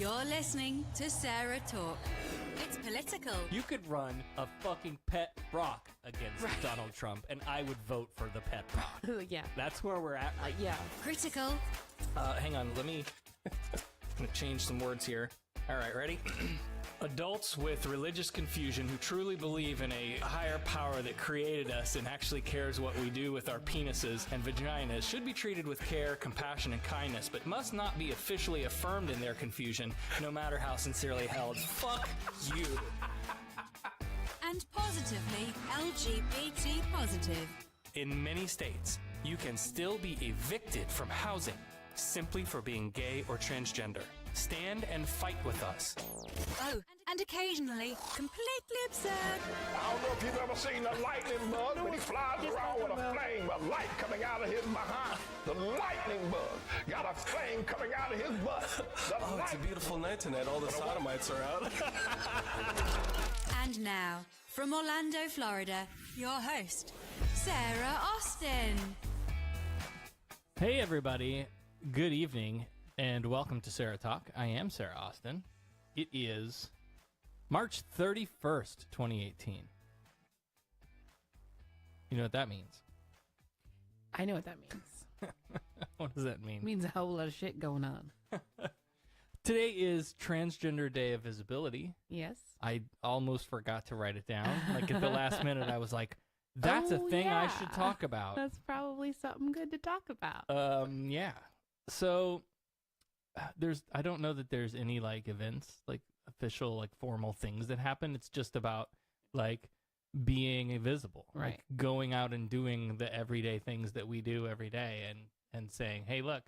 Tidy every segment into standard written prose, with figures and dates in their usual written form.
You're listening to Sarah Talk. It's political. You could run a fucking pet rock against Donald Trump, and I would vote for the pet rock. Yeah. That's where we're at. Yeah. Critical. Hang on, I'm gonna change some words here. All right, ready? Adults with religious confusion who truly believe in a higher power that created us and actually cares what we do with our penises and vaginas should be treated with care, compassion, and kindness, but must not be officially affirmed in their confusion, no matter how sincerely held. Fuck you. And positively LGBT positive. In many states, you can still be evicted from housing simply for being gay or transgender. Stand and fight with us. Oh, and occasionally completely absurd. I don't know if you've ever seen a lightning bug, but he flies around with a flame, a light coming out of his behind. The lightning bug got a flame coming out of his butt. It's a beautiful night tonight. All the sodomites are out. And now, from Orlando, Florida, your host, Sarah Austin. Hey, everybody. Good evening, and welcome to Sarah Talk. I am Sarah Austin. It is March 31st, 2018. You know what that means? I know what that means. What does that mean? It means a whole lot of shit going on. Today is Transgender Day of Visibility. Yes. I almost forgot to write it down. Like at the last minute, I was like, that's a thing I should talk about. That's probably something good to talk about. Yeah. So I don't know that there's any like events, like official, like formal things that happen. It's just about like being visible, Right. Like going out and doing the everyday things that we do every day and saying, hey, look,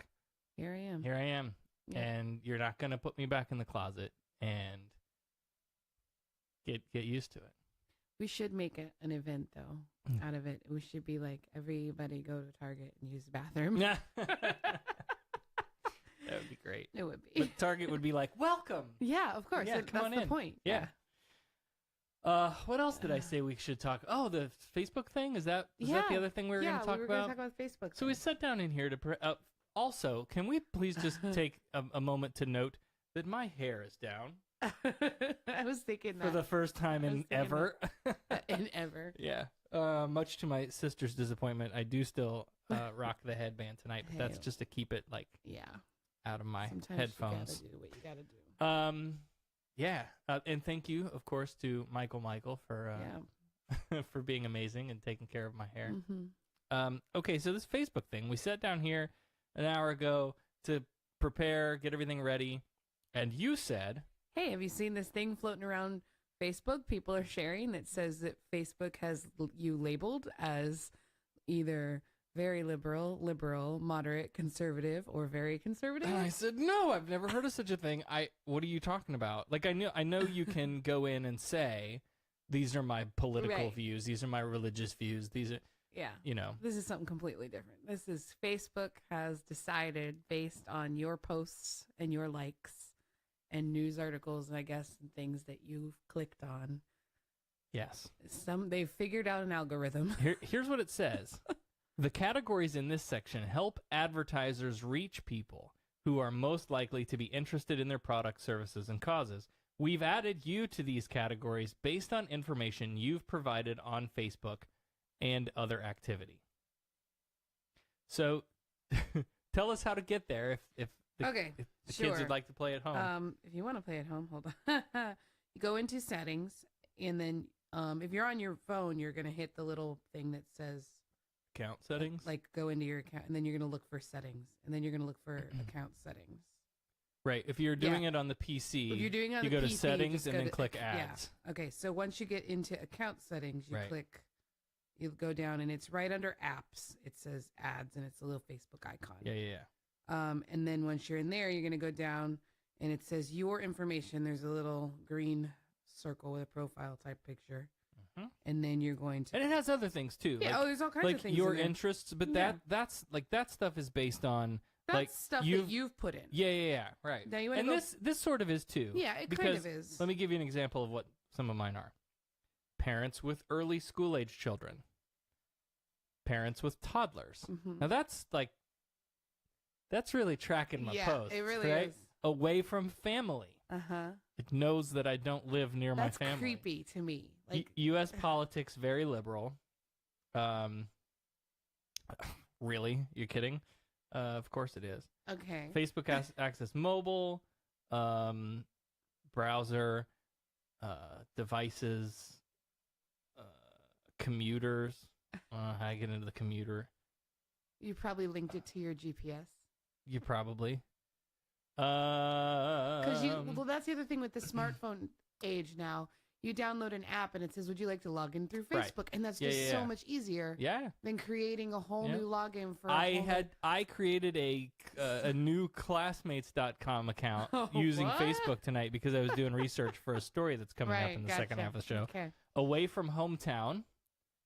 Here I am. here I am. Yeah. And you're not going to put me back in the closet, and get used to it. We should make an event, though, out of it. We should be like, everybody go to Target and use the bathroom. Yeah. That would be great. It would be. But Target would be like, welcome. Yeah, of course. Yeah, That's come on the in. point. Yeah. What else did I say we should talk? Oh, the Facebook thing? Is that the other thing we were going to talk we were about? going to talk about Facebook. So we sat down in here to... also, can we please just take a moment to note that my hair is down I was thinking that. for the first time in ever. In ever. Yeah. Much to my sister's disappointment, I do still rock the headband tonight, but that's Hey. just to keep it like Yeah. out of my Sometimes headphones. you gotta do what you gotta do. Yeah. And thank you, of course, to Michael for for being amazing and taking care of my hair. Mm-hmm. Okay, so this Facebook thing, we sat down here an hour ago to prepare, get everything ready, and you said, Hey, have you seen this thing floating around Facebook? People are sharing that says that Facebook has you labeled as either very liberal, moderate, conservative, or very conservative. and I said, no, I've never heard of such a thing. What are you talking about? Like, I know you can go in and say, these are my political Right. views, these are my religious views, these are, Yeah. you know. This is something completely different. This is Facebook has decided based on your posts and your likes and news articles, I guess, and things that you've clicked on. Yes. They've figured out an algorithm. Here's what it says. The categories in this section help advertisers reach people who are most likely to be interested in their products, services, and causes. We've added you to these categories based on information you've provided on Facebook and other activity. So tell us how to get there if the kids would like to play at home. If you want to play at home, hold on. You go into settings, and then if you're on your phone, you're going to hit the little thing that says Account settings? like go into your account, and then you're going to look for settings, and then you're going to look for account settings. Right. If you're doing it on the PC, If you're doing it on you the go PC, to settings just and go then to- click ads. Yeah. Okay, so once you get into account settings, you Right. you go down, and it's right under apps. It says ads, and it's a little Facebook icon. Yeah. And then once you're in there, you're going to go down, and it says your information. There's a little green circle with a profile type picture. Mhm. And then you're going to... And it has other things too. Yeah, like, there's all kinds like of things your in there. interests, but Yeah. that's like that stuff is based on That's like stuff that you've put in. Yeah, right. Now you wanna and go- this sort of is too. Yeah, it because, kind of is. Let me give you an example of what some of mine are. Parents with early school age children. Parents with toddlers. Mhm. Now that's really tracking my Yeah, posts. it really right? is. away from family. It knows that I don't live near my family. That's creepy to me. Like U.S. politics, very liberal. Really? You kidding? Of course it is. Okay. Facebook access mobile, browser, devices, commuters. How I get into the commuter? You probably linked it to your GPS. You probably. Well, that's the other thing with the smartphone age now. You download an app and it says, "Would you like to log in through Facebook?" Right. And that's just so much easier. Yeah. Than creating a whole new login for. I created a new classmates.com account using Facebook tonight because I was doing research for a story that's coming up in the second half of the show. Okay. Away from hometown.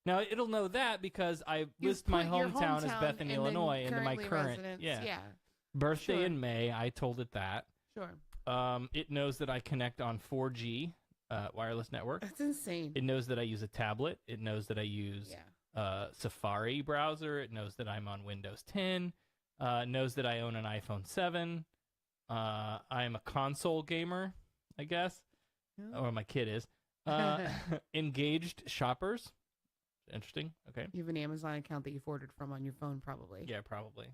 Now it'll know that because I list my hometown as Bethany, Illinois, into my current birthday in May. I told it that. Sure. It knows that I connect on 4G. Wireless network. That's insane. It knows that I use a tablet. It knows that I use Safari browser. It knows that I'm on Windows 10. It knows that I own an iPhone 7. I am a console gamer, I guess. Or my kid is. Engaged shoppers. Interesting. Okay. You have an Amazon account that you've ordered from on your phone, probably. Yeah, probably.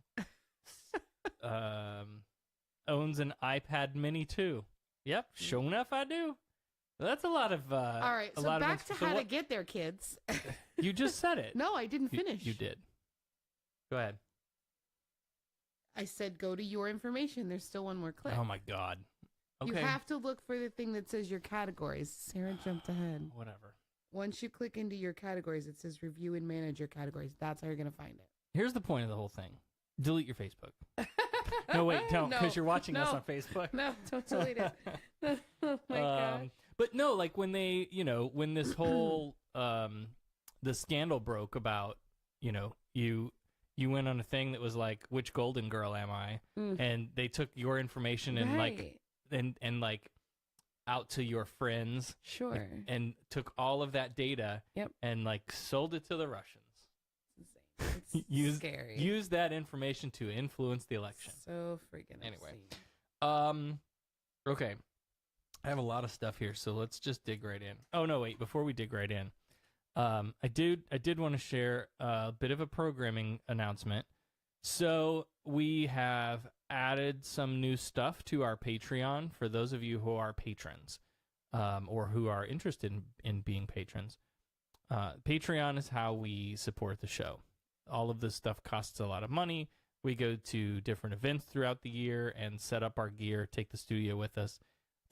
Owns an iPad Mini too. Yep, sure enough I do. That's a lot of. All right, so back to how to get there, kids. You just said it. No, I didn't finish. You did. Go ahead. I said go to your information. There's still one more click. Oh my God. Okay. You have to look for the thing that says your categories. Sarah jumped ahead. Whatever. Once you click into your categories, it says review and manage your categories. That's how you're going to find it. Here's the point of the whole thing. Delete your Facebook. No, wait, don't, because you're watching us on Facebook. No, don't delete it. Oh my gosh. But no, like when they, when this whole, the scandal broke about, you went on a thing that was like, which Golden Girl am I? And they took your information and and out to your friends. Sure. And took all of that data and sold it to the Russians. It's scary. Use that information to influence the election. So freaking anyway. Okay. I have a lot of stuff here, so let's just dig right in. Oh no, wait, before we dig right in. I did want to share a bit of a programming announcement. So we have added some new stuff to our Patreon for those of you who are patrons, or who are interested in being patrons. Patreon is how we support the show. All of this stuff costs a lot of money. We go to different events throughout the year and set up our gear, take the studio with us,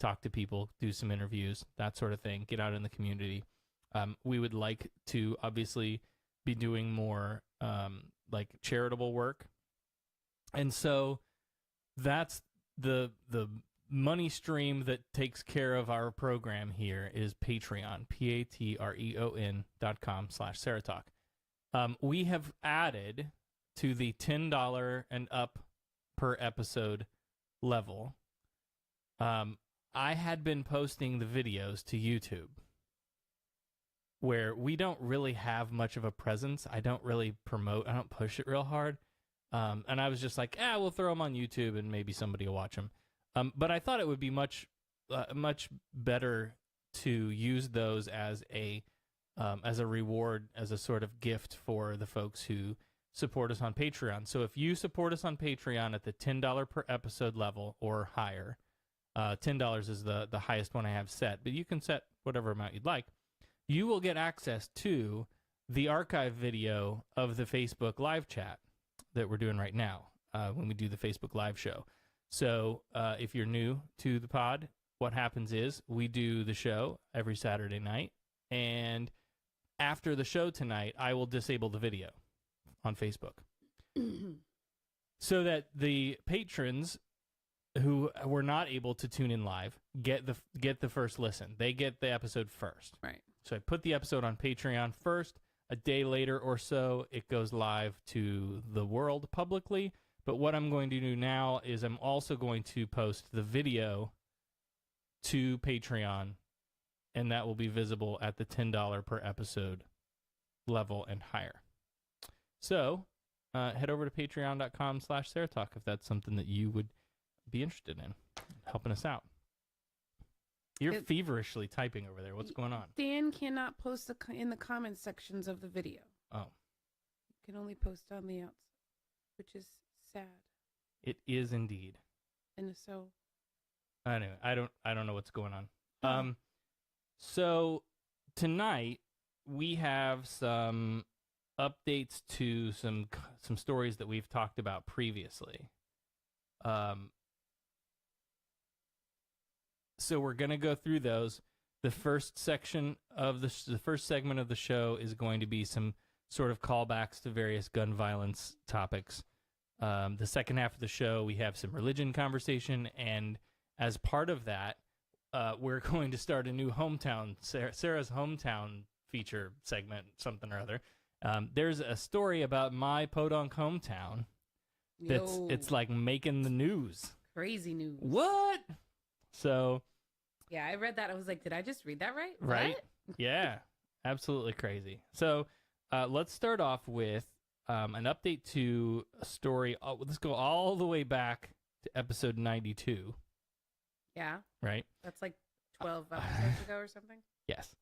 talk to people, do some interviews, that sort of thing, get out in the community. We would like to obviously be doing more charitable work. And so that's the money stream that takes care of our program here is Patreon, patreon.com/SarahTalk. We have added to the $10 and up per episode level. I had been posting the videos to YouTube where we don't really have much of a presence. I don't really promote. I don't push it real hard. And I was just like, we'll throw them on YouTube and maybe somebody will watch them. But I thought it would be much better to use those as a reward, as a sort of gift for the folks who support us on Patreon. So if you support us on Patreon at the $10 per episode level or higher, $10 is the highest one I have set, but you can set whatever amount you'd like. You will get access to the archive video of the Facebook live chat that we're doing right now when we do the Facebook live show. So if you're new to the pod, what happens is we do the show every Saturday night, and after the show tonight, I will disable the video on Facebook so that the patrons who were not able to tune in live get the first listen. They get the episode first. Right. So I put the episode on Patreon first. A day later or so, it goes live to the world publicly. But what I'm going to do now is I'm also going to post the video to Patreon, and that will be visible at the $10 per episode level and higher. So head over to patreon.com/SarahTalk if that's something that you would be interested in. helping us out. You're feverishly typing over there. What's going on? Dan cannot post in the comments sections of the video. Oh. You can only post on the outside, which is sad. It is indeed. And so. Anyway, I don't know what's going on. So tonight we have some updates to some stories that we've talked about previously. So we're going to go through those. The first section of the first segment of the show is going to be some sort of callbacks to various gun violence topics. The second half of the show, we have some religion conversation, and as part of that, we're going to start a new hometown, Sarah's hometown feature segment, something or other. There's a story about my podunk hometown it's like making the news. Crazy news. What? So. Yeah, I read that. I was like, did I just read that right? Right. What? Yeah, absolutely crazy. So let's start off with an update to a story. Let's go all the way back to episode 92. Yeah. Right. That's like 12 episodes ago or something? Yes.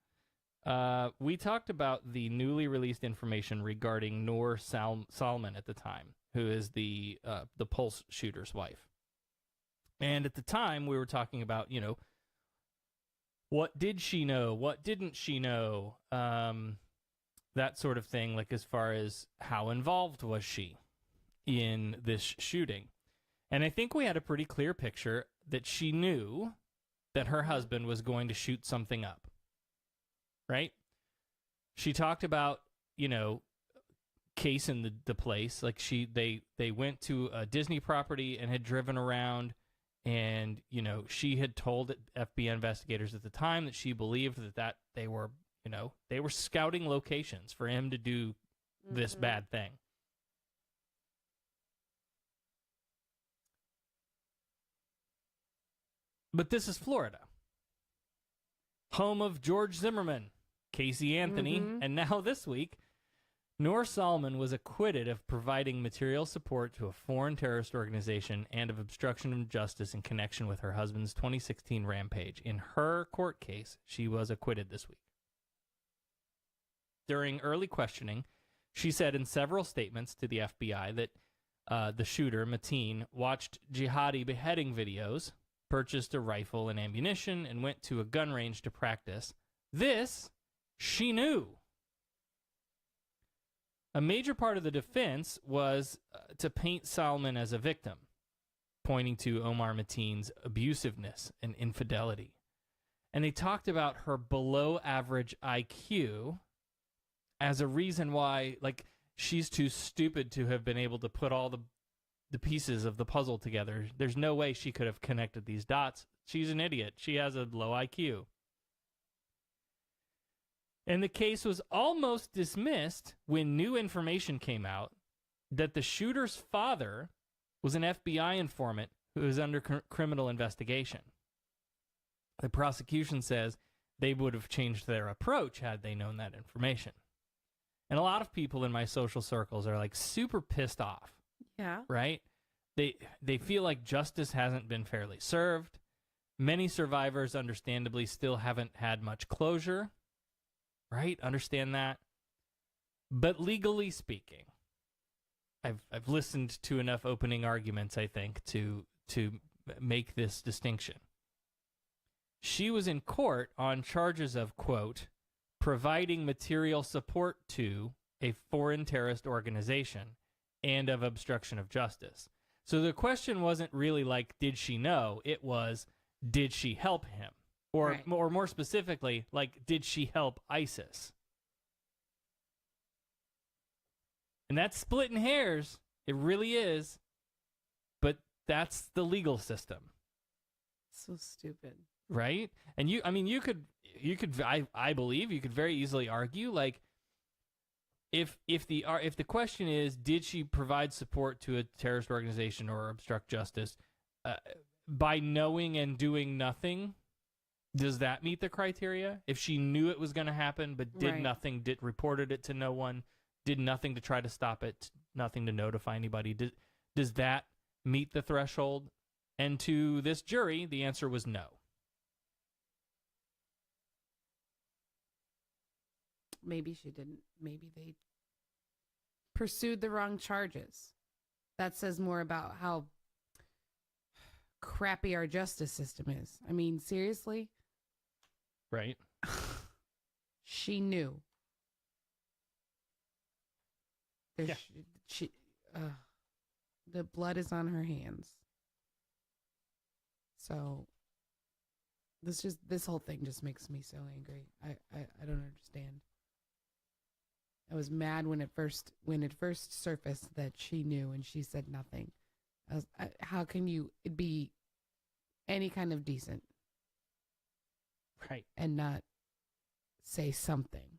We talked about the newly released information regarding Noor Salman at the time, who is the Pulse shooter's wife. And at the time, we were talking about, what did she know? What didn't she know? That sort of thing, like as far as how involved was she in this shooting. And I think we had a pretty clear picture that she knew that her husband was going to shoot something up. Right? She talked about, casing the place. Like they went to a Disney property and had driven around. And, she had told FBI investigators at the time that she believed that they were, they were scouting locations for him to do this bad thing. But this is Florida, home of George Zimmerman, Casey Anthony, and now this week, Noor Salman was acquitted of providing material support to a foreign terrorist organization and of obstruction of justice in connection with her husband's 2016 rampage. In her court case, she was acquitted this week. During early questioning, she said in several statements to the FBI that the shooter, Mateen, watched jihadi beheading videos, purchased a rifle and ammunition, and went to a gun range to practice. This, she knew. A major part of the defense was to paint Salman as a victim, pointing to Omar Mateen's abusiveness and infidelity. And they talked about her below-average IQ as a reason why, she's too stupid to have been able to put all the pieces of the puzzle together. There's no way she could have connected these dots. She's an idiot. She has a low IQ. And the case was almost dismissed when new information came out that the shooter's father was an FBI informant who is under criminal investigation. The prosecution says they would have changed their approach had they known that information. And a lot of people in my social circles are super pissed off. Yeah. Right? They feel like justice hasn't been fairly served. Many survivors, understandably, still haven't had much closure. Right? Understand that. But legally speaking, I've listened to enough opening arguments, I think, to make this distinction. She was in court on charges of, quote, providing material support to a foreign terrorist organization and of obstruction of justice. So the question wasn't really did she know? It was, did she help him? Or, right. or more specifically, did she help ISIS? And that's splitting hairs. It really is. But that's the legal system. So stupid. Right? And I believe you could very easily argue, if the question is, did she provide support to a terrorist organization or obstruct justice, by knowing and doing nothing, does that meet the criteria? If she knew it was going to happen but did Right. nothing, reported it to no one, did nothing to try to stop it, nothing to notify anybody, does that meet the threshold? And to this jury, the answer was no. Maybe she didn't. Maybe they pursued the wrong charges. That says more about how crappy our justice system is. I mean, seriously? Right. She knew. Yeah. The blood is on her hands. So this whole thing just makes me so angry. I don't understand. I was mad when it first surfaced that she knew and she said nothing. How can you be any kind of decent, Right. and not say something?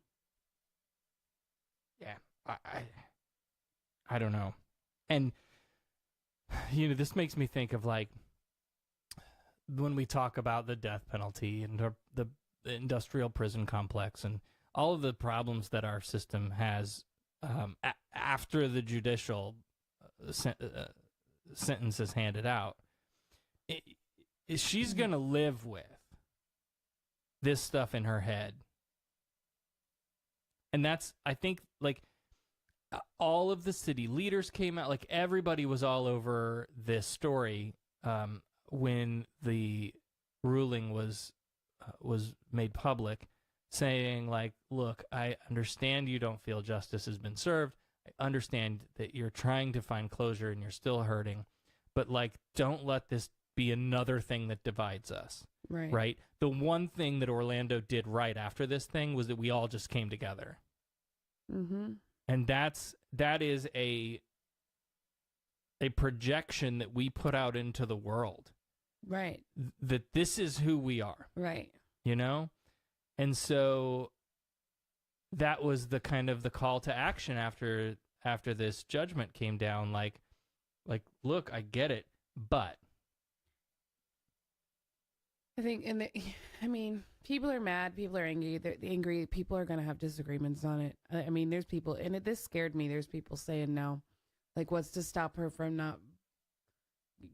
Yeah. I don't know. And, this makes me think of, like, when we talk about the death penalty and the industrial prison complex and all of the problems that our system has after the judicial sentence is handed out, she's going to live with this stuff in her head. And that's, I think, like, all of the city leaders came out, like, everybody was all over this story when the ruling was made public, saying, like, look, I understand you don't feel justice has been served. I understand that you're trying to find closure and you're still hurting, but, like, don't let this be another thing that divides us. Right? The one thing that Orlando did right after this thing was that we all just came together. Mm-hmm. And that is a projection that we put out into the world. Right. That this is who we are. Right. And so that was the kind of the call to action after this judgment came down. Like, look, I get it, but I think, people are mad, people are angry. They're angry. People are going to have disagreements on it. I mean, there's people, and this scared me. There's people saying now, like, what's to stop her from not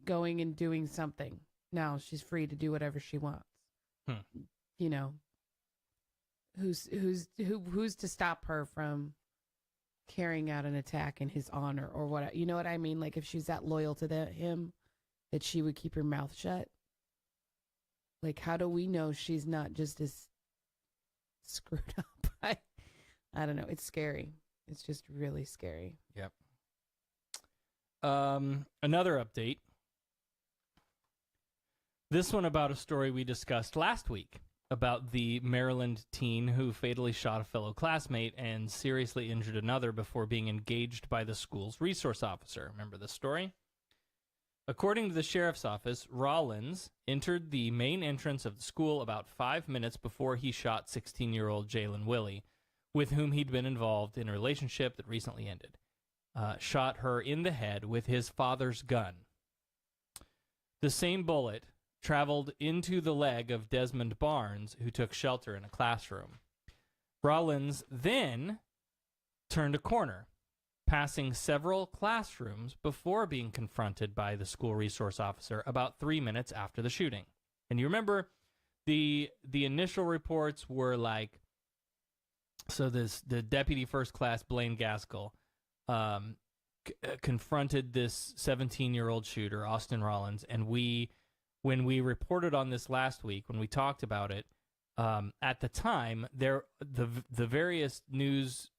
going and doing something? Now she's free to do whatever she wants. Who's to stop her from carrying out an attack in his honor or what? You know what I mean? Like, if she's that loyal to him, that she would keep her mouth shut. Like, how do we know she's not just as screwed up? I don't know. It's scary. It's just really scary. Yep. Another update. This one about a story we discussed last week about the Maryland teen who fatally shot a fellow classmate and seriously injured another before being engaged by the school's resource officer. Remember this story? According to the sheriff's office, Rollins entered the main entrance of the school about 5 minutes before he shot 16-year-old Jalen Willie, with whom he'd been involved in a relationship that recently ended. Shot her in the head with his father's gun. The same bullet traveled into the leg of Desmond Barnes, who took shelter in a classroom. Rollins then turned a corner, passing several classrooms before being confronted by the school resource officer about 3 minutes after the shooting. And you remember the initial reports were like, so the deputy first class Blaine Gaskell confronted this 17-year-old shooter, Austin Rollins, and when we reported on this last week, when we talked about it, at the time, the various news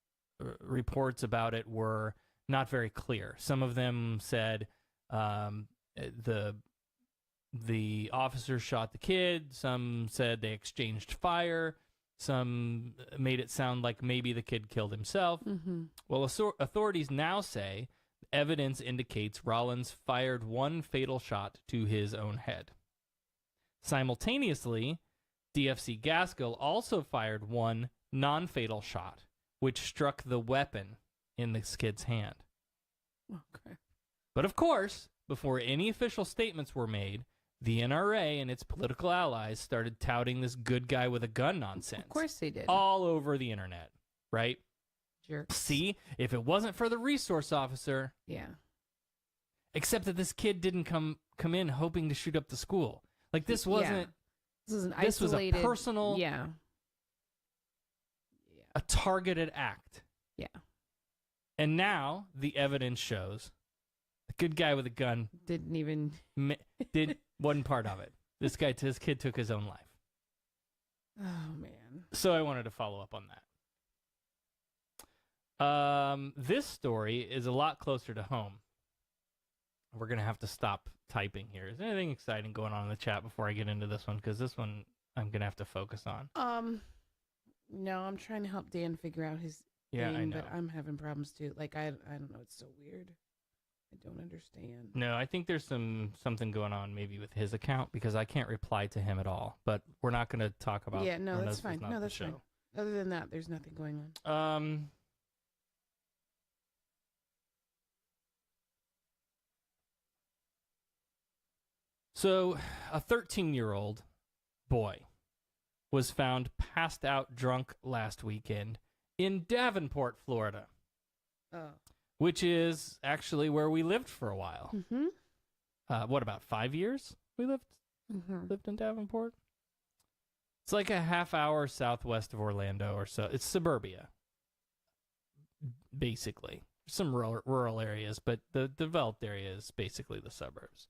reports about it were not very clear. Some of them said the officer shot the kid. Some said they exchanged fire. Some made it sound like maybe the kid killed himself. Mm-hmm. Well, authorities now say evidence indicates Rollins fired one fatal shot to his own head. Simultaneously, DFC Gaskell also fired one non-fatal shot, which struck the weapon in this kid's hand. Okay. But of course, before any official statements were made, the NRA and its political allies started touting this good guy with a gun nonsense. Of course they did. All over the internet, right? Jerks. See, if it wasn't for the resource officer. Yeah. except that this kid didn't come in hoping to shoot up the school. Like, this wasn't... This was an This was a isolated... personal... Yeah. A targeted act. Yeah. And now the evidence shows the good guy with a gun Didn't even... wasn't part of it. This kid took his own life. Oh, man. So I wanted to follow up on that. This story is a lot closer to home. We're going to have to stop typing here. Is there anything exciting going on in the chat before I get into this one? Because this one I'm going to have to focus on. No, I'm trying to help Dan figure out his Yeah, thing, I know. but I'm having problems too. Like, I don't know. It's so weird. I don't understand. No, I think there's something going on maybe with his account because I can't reply to him at all. But we're not going to talk about. Yeah, no, or that's this fine. is not No, the that's show. fine. Other than that, there's nothing going on. So, a 13-year-old boy was found passed out drunk last weekend in Davenport, Florida, Oh. which is actually where we lived for a while. Mm-hmm. What, about 5 years we lived in Davenport? It's like a half hour southwest of Orlando or so. It's suburbia, basically. Some rural areas, but the developed area is basically the suburbs.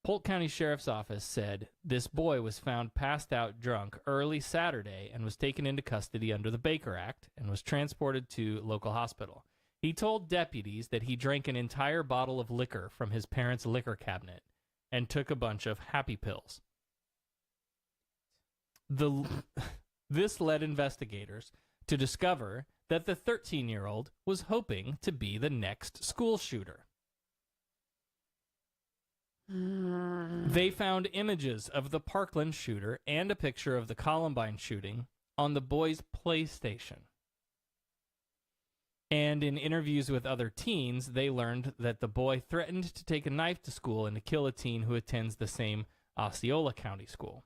Polk County Sheriff's Office said this boy was found passed out drunk early Saturday and was taken into custody under the Baker Act and was transported to local hospital. He told deputies that he drank an entire bottle of liquor from his parents' liquor cabinet and took a bunch of happy pills. This led investigators to discover that the 13-year-old was hoping to be the next school shooter. They found images of the Parkland shooter and a picture of the Columbine shooting on the boy's PlayStation. And in interviews with other teens, they learned that the boy threatened to take a knife to school and to kill a teen who attends the same Osceola County school.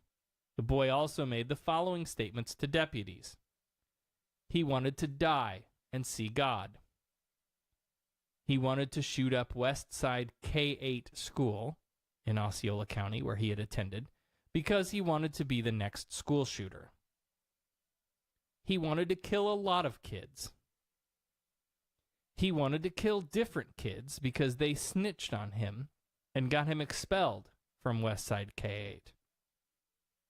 The boy also made the following statements to deputies. He wanted to die and see God. He wanted to shoot up West Side K-8 school in Osceola County, where he had attended, because he wanted to be the next school shooter. He wanted to kill a lot of kids. He wanted to kill different kids because they snitched on him and got him expelled from West Side K-8.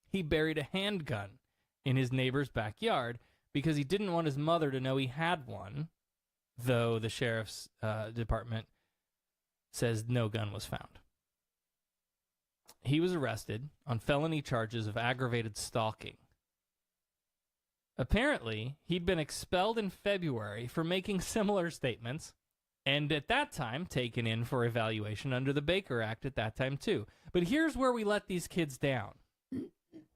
He buried a handgun in his neighbor's backyard because he didn't want his mother to know he had one, though the sheriff's department says no gun was found. He was arrested on felony charges of aggravated stalking. Apparently, he'd been expelled in February for making similar statements, and at that time taken in for evaluation under the Baker Act at that time too. But here's where we let these kids down.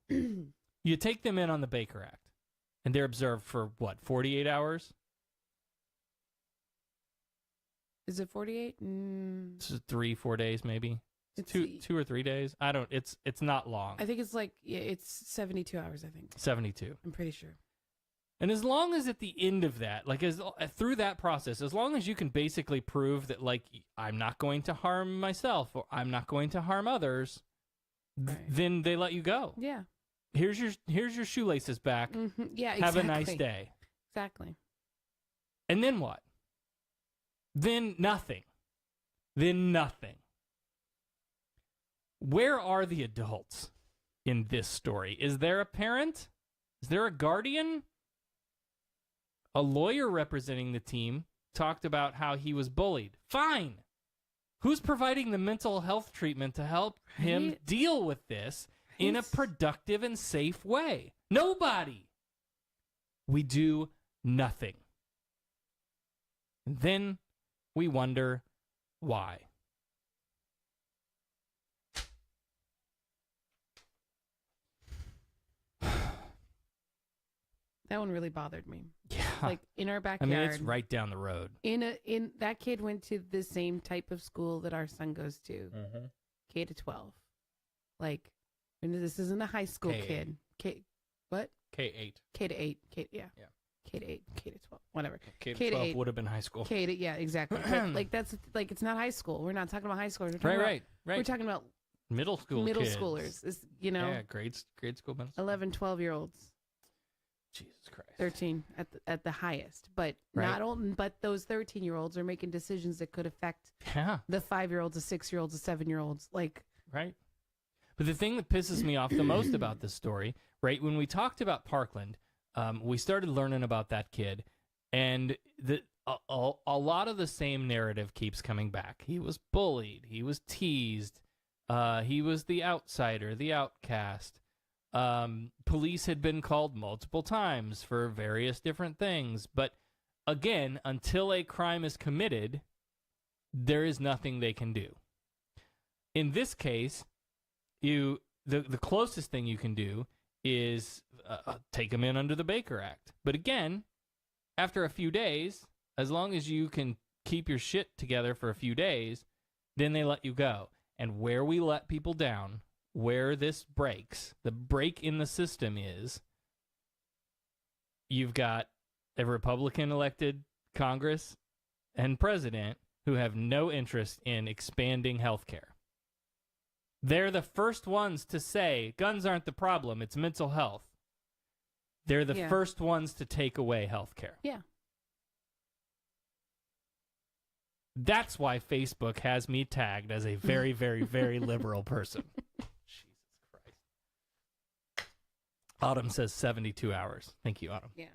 You take them in on the Baker Act, and they're observed for, 48 hours? Is it 48? It's 3-4 days, maybe. It's 2 or 3 days. I don't. It's not long. I think it's like it's 72 hours. I think 72. I'm pretty sure. And as long as at the end of that, like through that process, as long as you can basically prove that, like, I'm not going to harm myself or I'm not going to harm others, Right. then they let you go. Yeah. Here's your shoelaces back. Mm-hmm. Yeah. Exactly. Have a nice day. Exactly. And then what? Then nothing. Then nothing. Where are the adults in this story? Is there a parent? Is there a guardian? A lawyer representing the team talked about how he was bullied. Fine. Who's providing the mental health treatment to help him deal with this in a productive and safe way? Nobody. We do nothing. And then we wonder why. That one really bothered me. Yeah. Like in our I backyard. mean, it's right down the road. In that kid went to the same type of school that our son goes to, K to 12. Like, and this isn't a high school K8. kid. What? K-8. K to 8. K K to 8, K to 12, whatever. K to to 12 8. would have been high school. K to, yeah, exactly. But, like, that's, like, it's not high school. We're not talking about high schoolers. We're talking Right. We're talking about Middle school middle kids. schoolers, is, you know, Yeah, grade school. Middle school. 11, 12-year-olds. Jesus Christ. 13 at the highest, but Right. not old. But those 13-year-olds are making decisions that could affect Yeah. the 5-year-olds, the 6-year-olds, the 7-year-olds. Like, Right. But the thing that pisses me off the most about this story, right, when we talked about Parkland, we started learning about that kid, and a lot of the same narrative keeps coming back. He was bullied. He was teased. He was the outsider, the outcast. Police had been called multiple times for various different things. But again, until a crime is committed, there is nothing they can do. In this case, the closest thing you can do is take him in under the Baker Act. But again, after a few days, as long as you can keep your shit together for a few days, then they let you go. And where we let people down, where this breaks, the break in the system is, you've got a Republican elected Congress and president who have no interest in expanding health care. They're the first ones to say, guns aren't the problem, it's mental health. They're the first ones to take away health care. yeah. That's why Facebook has me tagged as a very, very, very liberal person. Jesus Christ. Autumn says 72 hours. Thank you, Autumn. Yeah.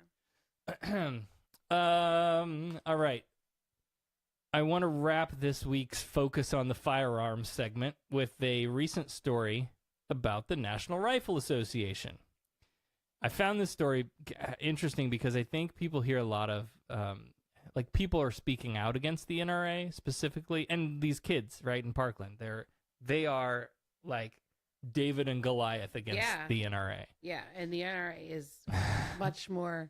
All right. I want to wrap this week's Focus on the Firearms segment with a recent story about the National Rifle Association. I found this story interesting because I think people hear a lot of, people are speaking out against the NRA specifically, and these kids, right, in Parkland, they are like David and Goliath against the NRA. Yeah, and the NRA is much more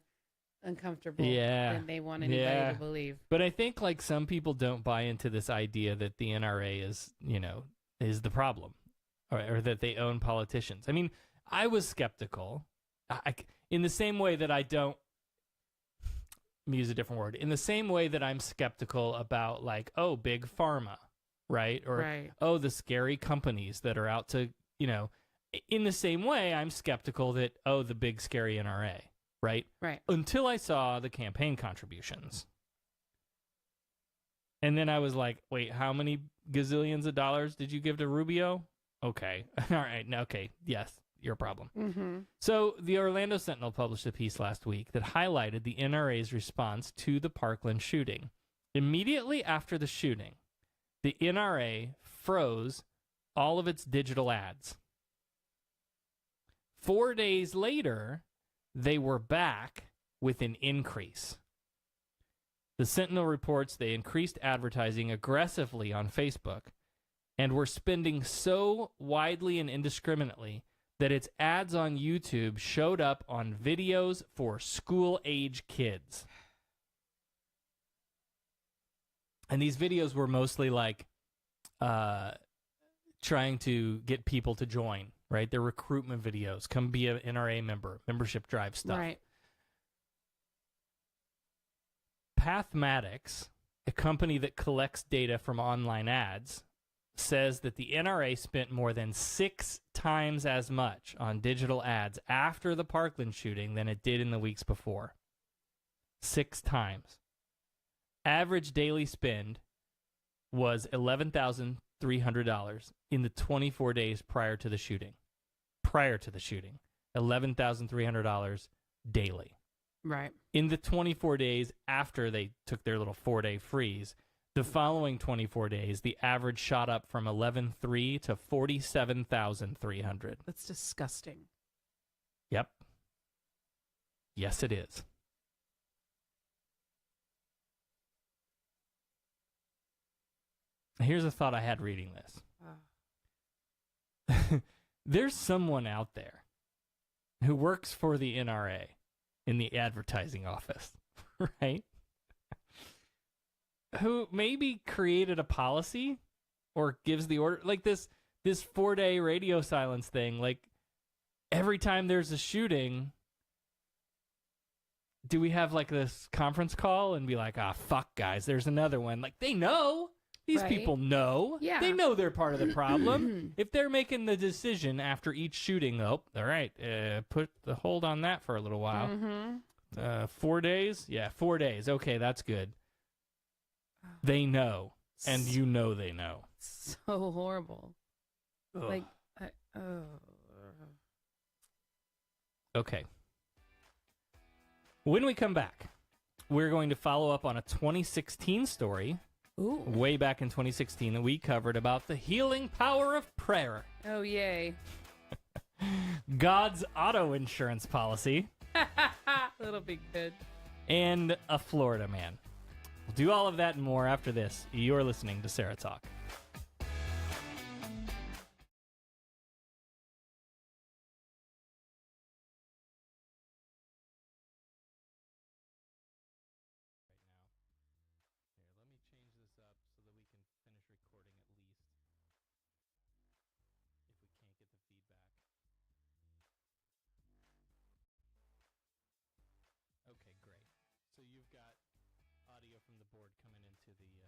uncomfortable than they want anybody to believe. But I think like some people don't buy into this idea that the NRA is the problem, or that they own politicians. I mean, I was skeptical. In the same way that I don't, let me use a different word, in the same way that I'm skeptical about like, oh, big pharma, right? Or, oh, the scary companies that are out to, in the same way, I'm skeptical that, oh, the big scary NRA, right? Right. Until I saw the campaign contributions. And then I was like, wait, how many gazillions of dollars did you give to Rubio? Okay. All right. Okay. Yes. Your problem. Mm-hmm. So the Orlando Sentinel published a piece last week that highlighted the NRA's response to the Parkland shooting. Immediately after the shooting, the NRA froze all of its digital ads. 4 days later, they were back with an increase. The Sentinel reports they increased advertising aggressively on Facebook and were spending so widely and indiscriminately that its ads on YouTube showed up on videos for school-age kids. And these videos were mostly like trying to get people to join, right? They're recruitment videos. Come be an NRA member, membership drive stuff. Right. Pathmatics, a company that collects data from online ads, says that the NRA spent more than 6 times as much on digital ads after the Parkland shooting than it did in the weeks before. 6 times. Average daily spend was $11,300 in the 24 days prior to the shooting. $11,300 daily. Right. In the 24 days after they took their little 4-day freeze, the following 24 days, the average shot up from $11,300 to $47,300. That's disgusting. Yep. Yes, it is. Here's a thought I had reading this. There's someone out there who works for the NRA in the advertising office, right? Who maybe created a policy or gives the order, like this 4-day radio silence thing. Like every time there's a shooting, do we have like this conference call and be like, fuck, guys, there's another one? Like, they know. These Right. people know. Yeah. They know they're part of the problem. If they're making the decision after each shooting, all right, put the hold on that for a little while. Mm-hmm. 4 days? Yeah, 4 days. Okay, that's good. They know. And you know they know. So horrible. Ugh. Like, Okay. When we come back, we're going to follow up on a 2016 story, ooh. way back in 2016, that we covered about the healing power of prayer, Oh, yay. God's auto insurance policy, That'll be good. and a Florida man. We'll do all of that and more after this. You're listening to Sarah Talk. Okay, great. So you've got audio from the board coming into the thing.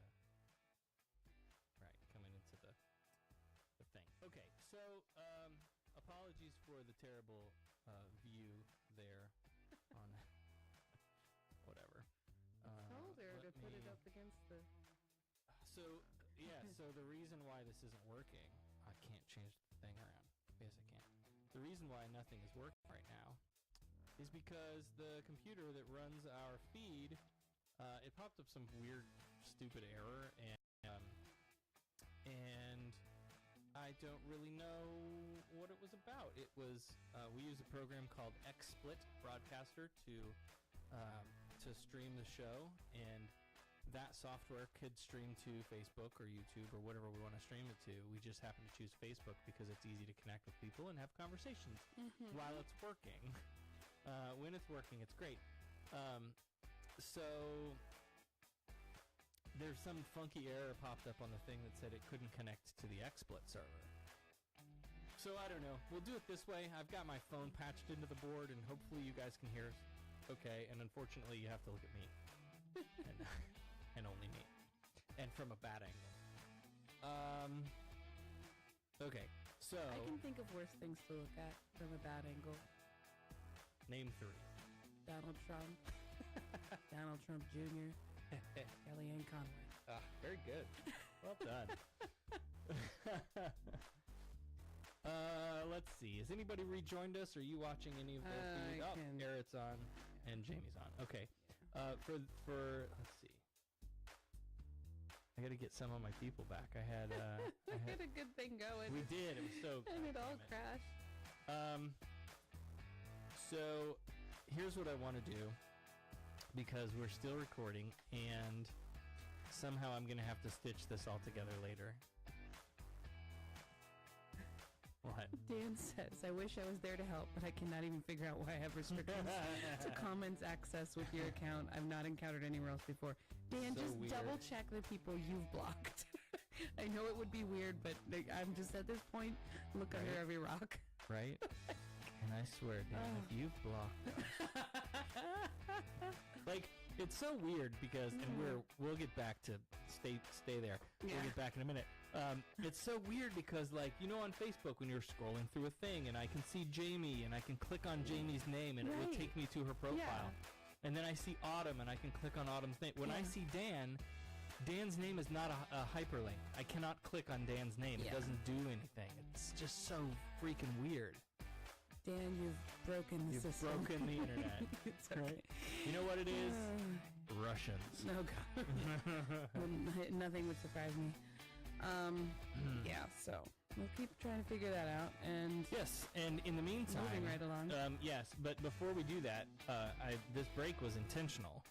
Okay, so apologies for the terrible view there on whatever. Told her to put it up against the... So the reason why this isn't working, I can't change the thing around. Yes, I can. The reason why nothing is working right now is because the computer that runs our feed, it popped up some weird, stupid error, and I don't really know what it was about. It was we use a program called XSplit Broadcaster to stream the show, and that software could stream to Facebook or YouTube or whatever we want to stream it to. We just happen to choose Facebook because it's easy to connect with people and have conversations while it's working. When it's working, it's great. So there's some funky error popped up on the thing that said it couldn't connect to the XSplit server. So I don't know. We'll do it this way. I've got my phone patched into the board, and hopefully you guys can hear us okay. And unfortunately, you have to look at me. And only me. And from a bad angle. Okay, so... I can think of worse things to look at from a bad angle. Name 3. Donald Trump. Donald Trump Jr. Kellyanne Conway. Very good. Well done. Let's see. Has anybody rejoined us? Are you watching any of their feed? Garrett's on and Jamie's on. Okay. For let's see. I got to get some of my people back. I had a good thing going. We did. It was so. And it all crashed. So here's what I want to do, because we're still recording, and somehow I'm going to have to stitch this all together later. What? Dan says, I wish I was there to help, but I cannot even figure out why I have restrictions to comments access with your account. I've not encountered anywhere else before. Dan, So just weird. double check the people you've blocked. I know it would be weird, but I'm just at this point, look under Right. every rock. Right? And I swear, Dan, if you've blocked us, like, it's so weird because, and we'll get back to stay there. Yeah. We'll get back in a minute. It's so weird because, like, you know, on Facebook when you're scrolling through a thing, and I can see Jamie, and I can click on Jamie's name, and it will Right. take me to her profile. And then I see Autumn, and I can click on Autumn's name. When I see Dan, Dan's name is not a hyperlink. I cannot click on Dan's name. It Yeah. doesn't do anything. It's just so freaking weird. Dan, you've broken the You've system. broken the internet. It's okay. Right? You know what it is? Russians. No, God. Nothing would surprise me. Yeah, so we'll keep trying to figure that out. And Yes, and in the meantime, moving right along. yes, but before we do that, this break was intentional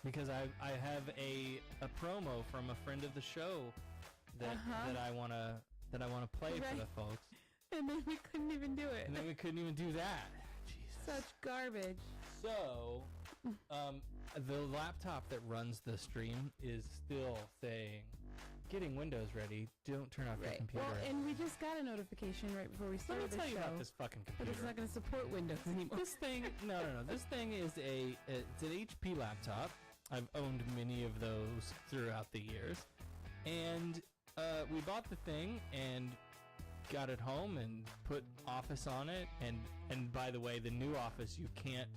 because I have a promo from a friend of the show that I wanna play for Right. the folks, And then we couldn't even do it. and then we couldn't even do that. Jesus. Such garbage. So, the laptop that runs the stream is still saying getting Windows ready, don't turn off your computer. Well, and we just got a notification right before we Let started me the tell show. you about this fucking But computer. it's not going to support Windows anymore. This thing, no. This thing is it's an HP laptop. I've owned many of those throughout the years. And we bought the thing and got it home and put Office on it. And by the way, the new Office, you can't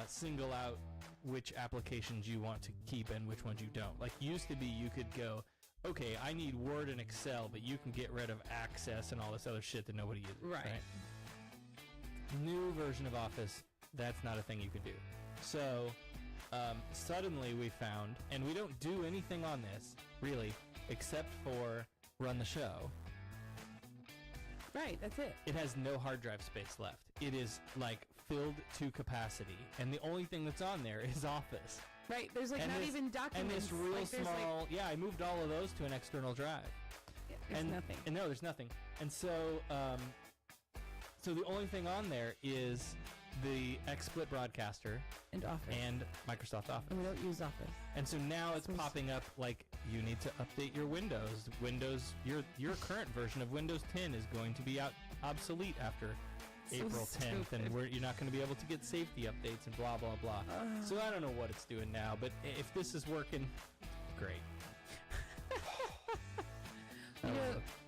single out which applications you want to keep and which ones you don't. Like, used to be you could go, okay, I need Word and Excel, but you can get rid of Access and all this other shit that nobody uses. Right. New version of Office, that's not a thing you can do. So, suddenly we found, and we don't do anything on this, really, except for run the show. Right, that's it. It has no hard drive space left. It is, like, filled to capacity, and the only thing that's on there is Office. Right, there's like And not this- even And documents. this real like, there's, small, Like, yeah, I moved all of those to an external drive. there's and, nothing. And no, there's nothing. And so, so the only thing on there is the XSplit broadcaster And Office. and Microsoft Office. And we don't use Office. And so now it's So s- popping up like you need to update your Windows. Your current version of Windows 10 is going to be obsolete after So April 10th, stupid. and you're not going to be able to get safety updates and blah blah blah. So I don't know what it's doing now, but if this is working, great. You know,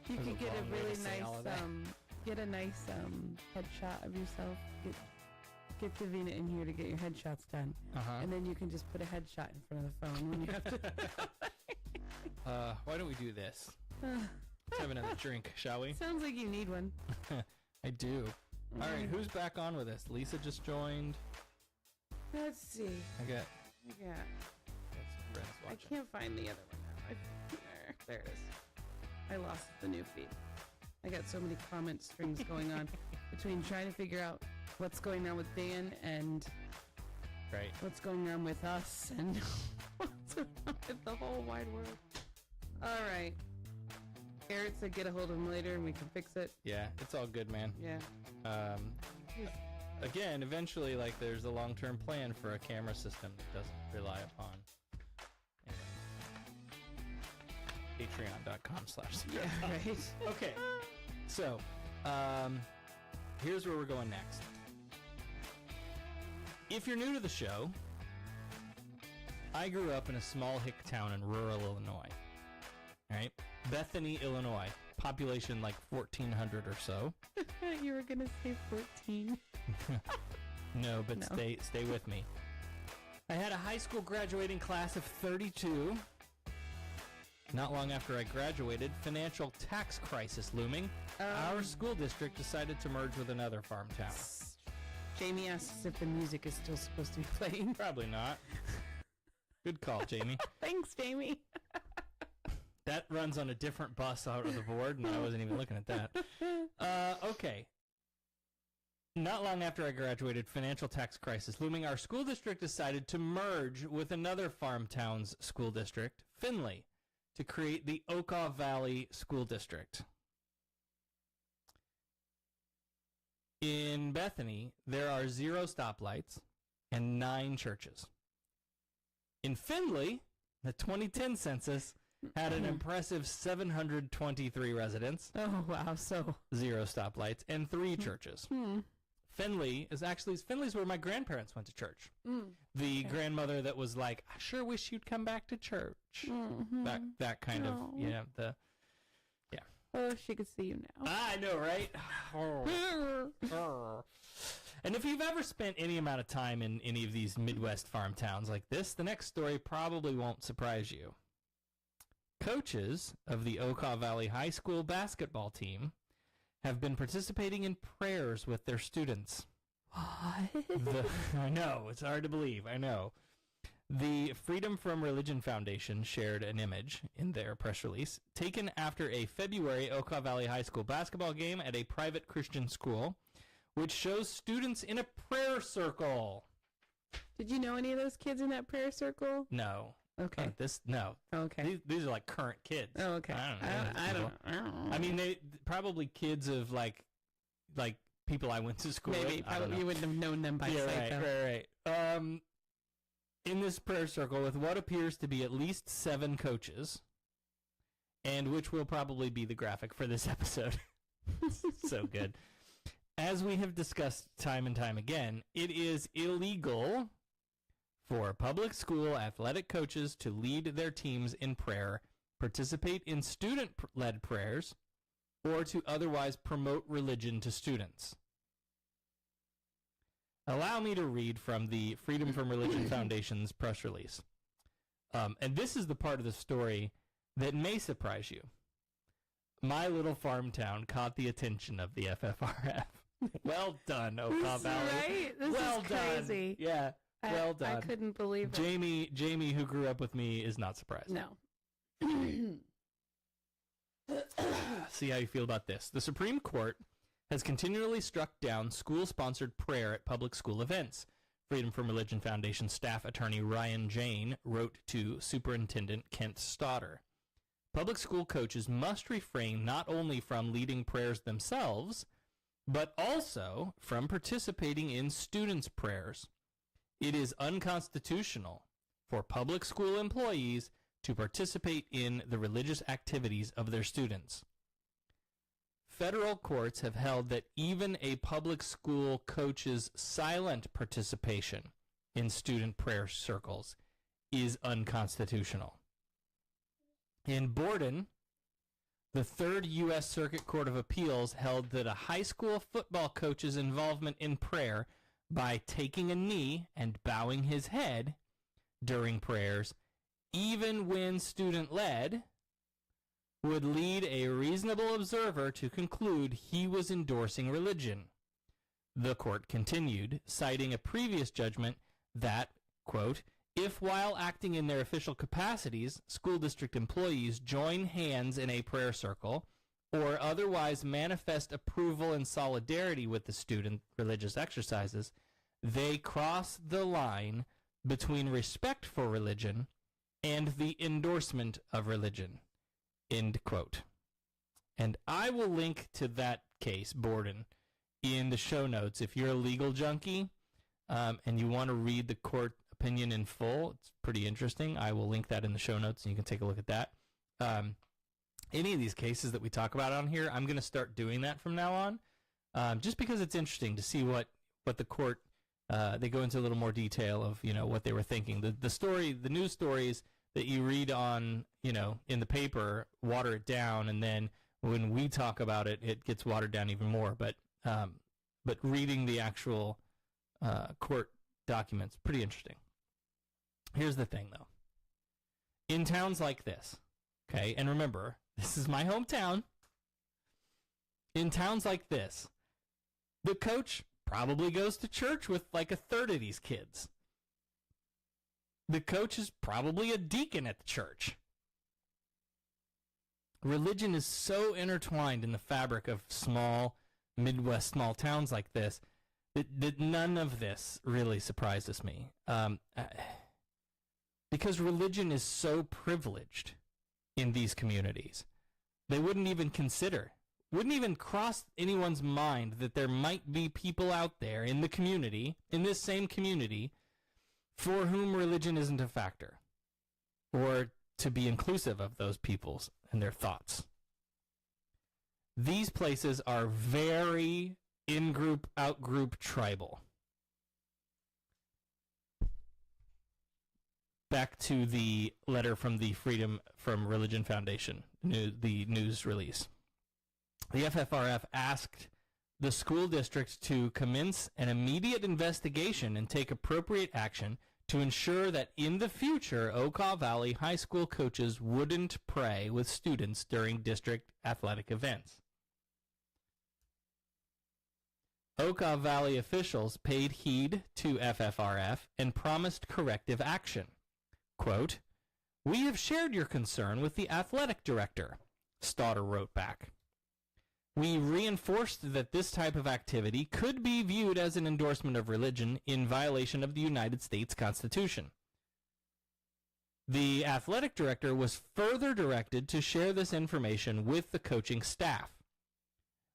you that was could a get a long way to really say all of that. nice headshot of yourself. Get Davina in here to get your headshots done, and then you can just put a headshot in front of the phone when you have to. Why don't we do this? Let's have another drink, shall we? Sounds like you need one. I do. All right, who's back on with us? Lisa just joined. Let's see. I got Yeah, some friends I watching. can't find the other one now. There it is. I lost the new feed. I got so many comment strings going on between trying to figure out what's going on with Dan and Right. what's going on with us and what's going on with the whole wide world. All right. Garrett said get a hold of him later and we can fix it. Yeah, it's all good, man. Yeah. Again, eventually, like, there's a long-term plan for a camera system that doesn't rely upon Patreon.com/. Yeah, right. Okay, so here's where we're going next. If you're new to the show, I grew up in a small hick town in rural Illinois. All right, Bethany, Illinois, population like 1,400 or so. You were going to say 14. No, but No. stay with me. I had a high school graduating class of 32. Not long after I graduated, financial tax crisis looming. Our school district decided to merge with another farm town. Jamie asks if the music is still supposed to be playing. Probably not. Good call, Jamie. Thanks, Jamie. That runs on a different bus out of the board, and I wasn't even looking at that. Okay. Not long after I graduated, financial tax crisis looming, our school district decided to merge with another farm town's school district, Findlay, to create the Okaw Valley School District. In Bethany, there are 0 stoplights and 9 churches. In Findlay, the 2010 census had an impressive 723 residents, Oh, wow. So, 0 stoplights, and 3 churches. Findlay's where my grandparents went to church. The grandmother that was like, I sure wish you'd come back to church. That kind of, oh, she could see you now. I know, right? And if you've ever spent any amount of time in any of these Midwest farm towns like this, the next story probably won't surprise you. Coaches of the Okaw Valley High School basketball team have been participating in prayers with their students. What? I know, it's hard to believe, I know. The Freedom from Religion Foundation shared an image in their press release taken after a February Okaw Valley High School basketball game at a private Christian school, which shows students in a prayer circle. Did you know any of those kids in that prayer circle? No. Okay. No. Okay. These are like current kids. Oh, okay. I don't know. I don't know. I mean, they probably kids of like people I went to school Maybe. with. I don't Probably know. you wouldn't have known them by sight, though. Right. In this prayer circle with what appears to be at least 7 coaches, and which will probably be the graphic for this episode. So good. As we have discussed time and time again, it is illegal for public school athletic coaches to lead their teams in prayer, participate in student-led prayers, or to otherwise promote religion to students. Allow me to read from the Freedom from Religion Foundation's press release. And this is the part of the story that may surprise you. My little farm town caught the attention of the FFRF. Well done, Okaw Valley. Right? This well is crazy. Done. Yeah, well done. I couldn't believe it. Jamie, who grew up with me, is not surprised. No. See how you feel about this. The Supreme Court has continually struck down school-sponsored prayer at public school events. Freedom from Religion Foundation staff attorney Ryan Jane wrote to Superintendent Kent Stoddard. Public school coaches must refrain not only from leading prayers themselves, but also from participating in students' prayers. It is unconstitutional for public school employees to participate in the religious activities of their students. Federal courts have held that even a public school coach's silent participation in student prayer circles is unconstitutional. In Borden, the Third U.S. Circuit Court of Appeals held that a high school football coach's involvement in prayer by taking a knee and bowing his head during prayers, even when student-led, would lead a reasonable observer to conclude he was endorsing religion. The court continued, citing a previous judgment that, quote, if while acting in their official capacities, school district employees join hands in a prayer circle or otherwise manifest approval and solidarity with the student religious exercises, they cross the line between respect for religion and the endorsement of religion. End quote. And I will link to that case, Borden, in the show notes. If you're a legal junkie and you want to read the court opinion in full, it's pretty interesting. I will link that in the show notes and you can take a look at that. Any of these cases that we talk about on here, I'm going to start doing that from now on, just because it's interesting to see what the court, they go into a little more detail of, what they were thinking. The news stories that you read on, in the paper, water it down, and then when we talk about it, it gets watered down even more. But reading the actual court documents, pretty interesting. Here's the thing, though. In towns like this, okay, and remember, this is my hometown. In towns like this, the coach probably goes to church with like a third of these kids. The coach is probably a deacon at the church. Religion is so intertwined in the fabric of small, Midwest small towns like this that none of this really surprises me. Because religion is so privileged in these communities. They wouldn't even cross anyone's mind that there might be people out there in the community, in this same community, for whom religion isn't a factor, or to be inclusive of those peoples and their thoughts. These places are very in-group, out-group tribal. Back to the letter from the Freedom from Religion Foundation, the news release. The FFRF asked the school district to commence an immediate investigation and take appropriate action to ensure that in the future, Okaw Valley high school coaches wouldn't pray with students during district athletic events. Okaw Valley officials paid heed to FFRF and promised corrective action. Quote, we have shared your concern with the athletic director, Stoddard wrote back. We reinforced that this type of activity could be viewed as an endorsement of religion in violation of the United States Constitution. The athletic director was further directed to share this information with the coaching staff.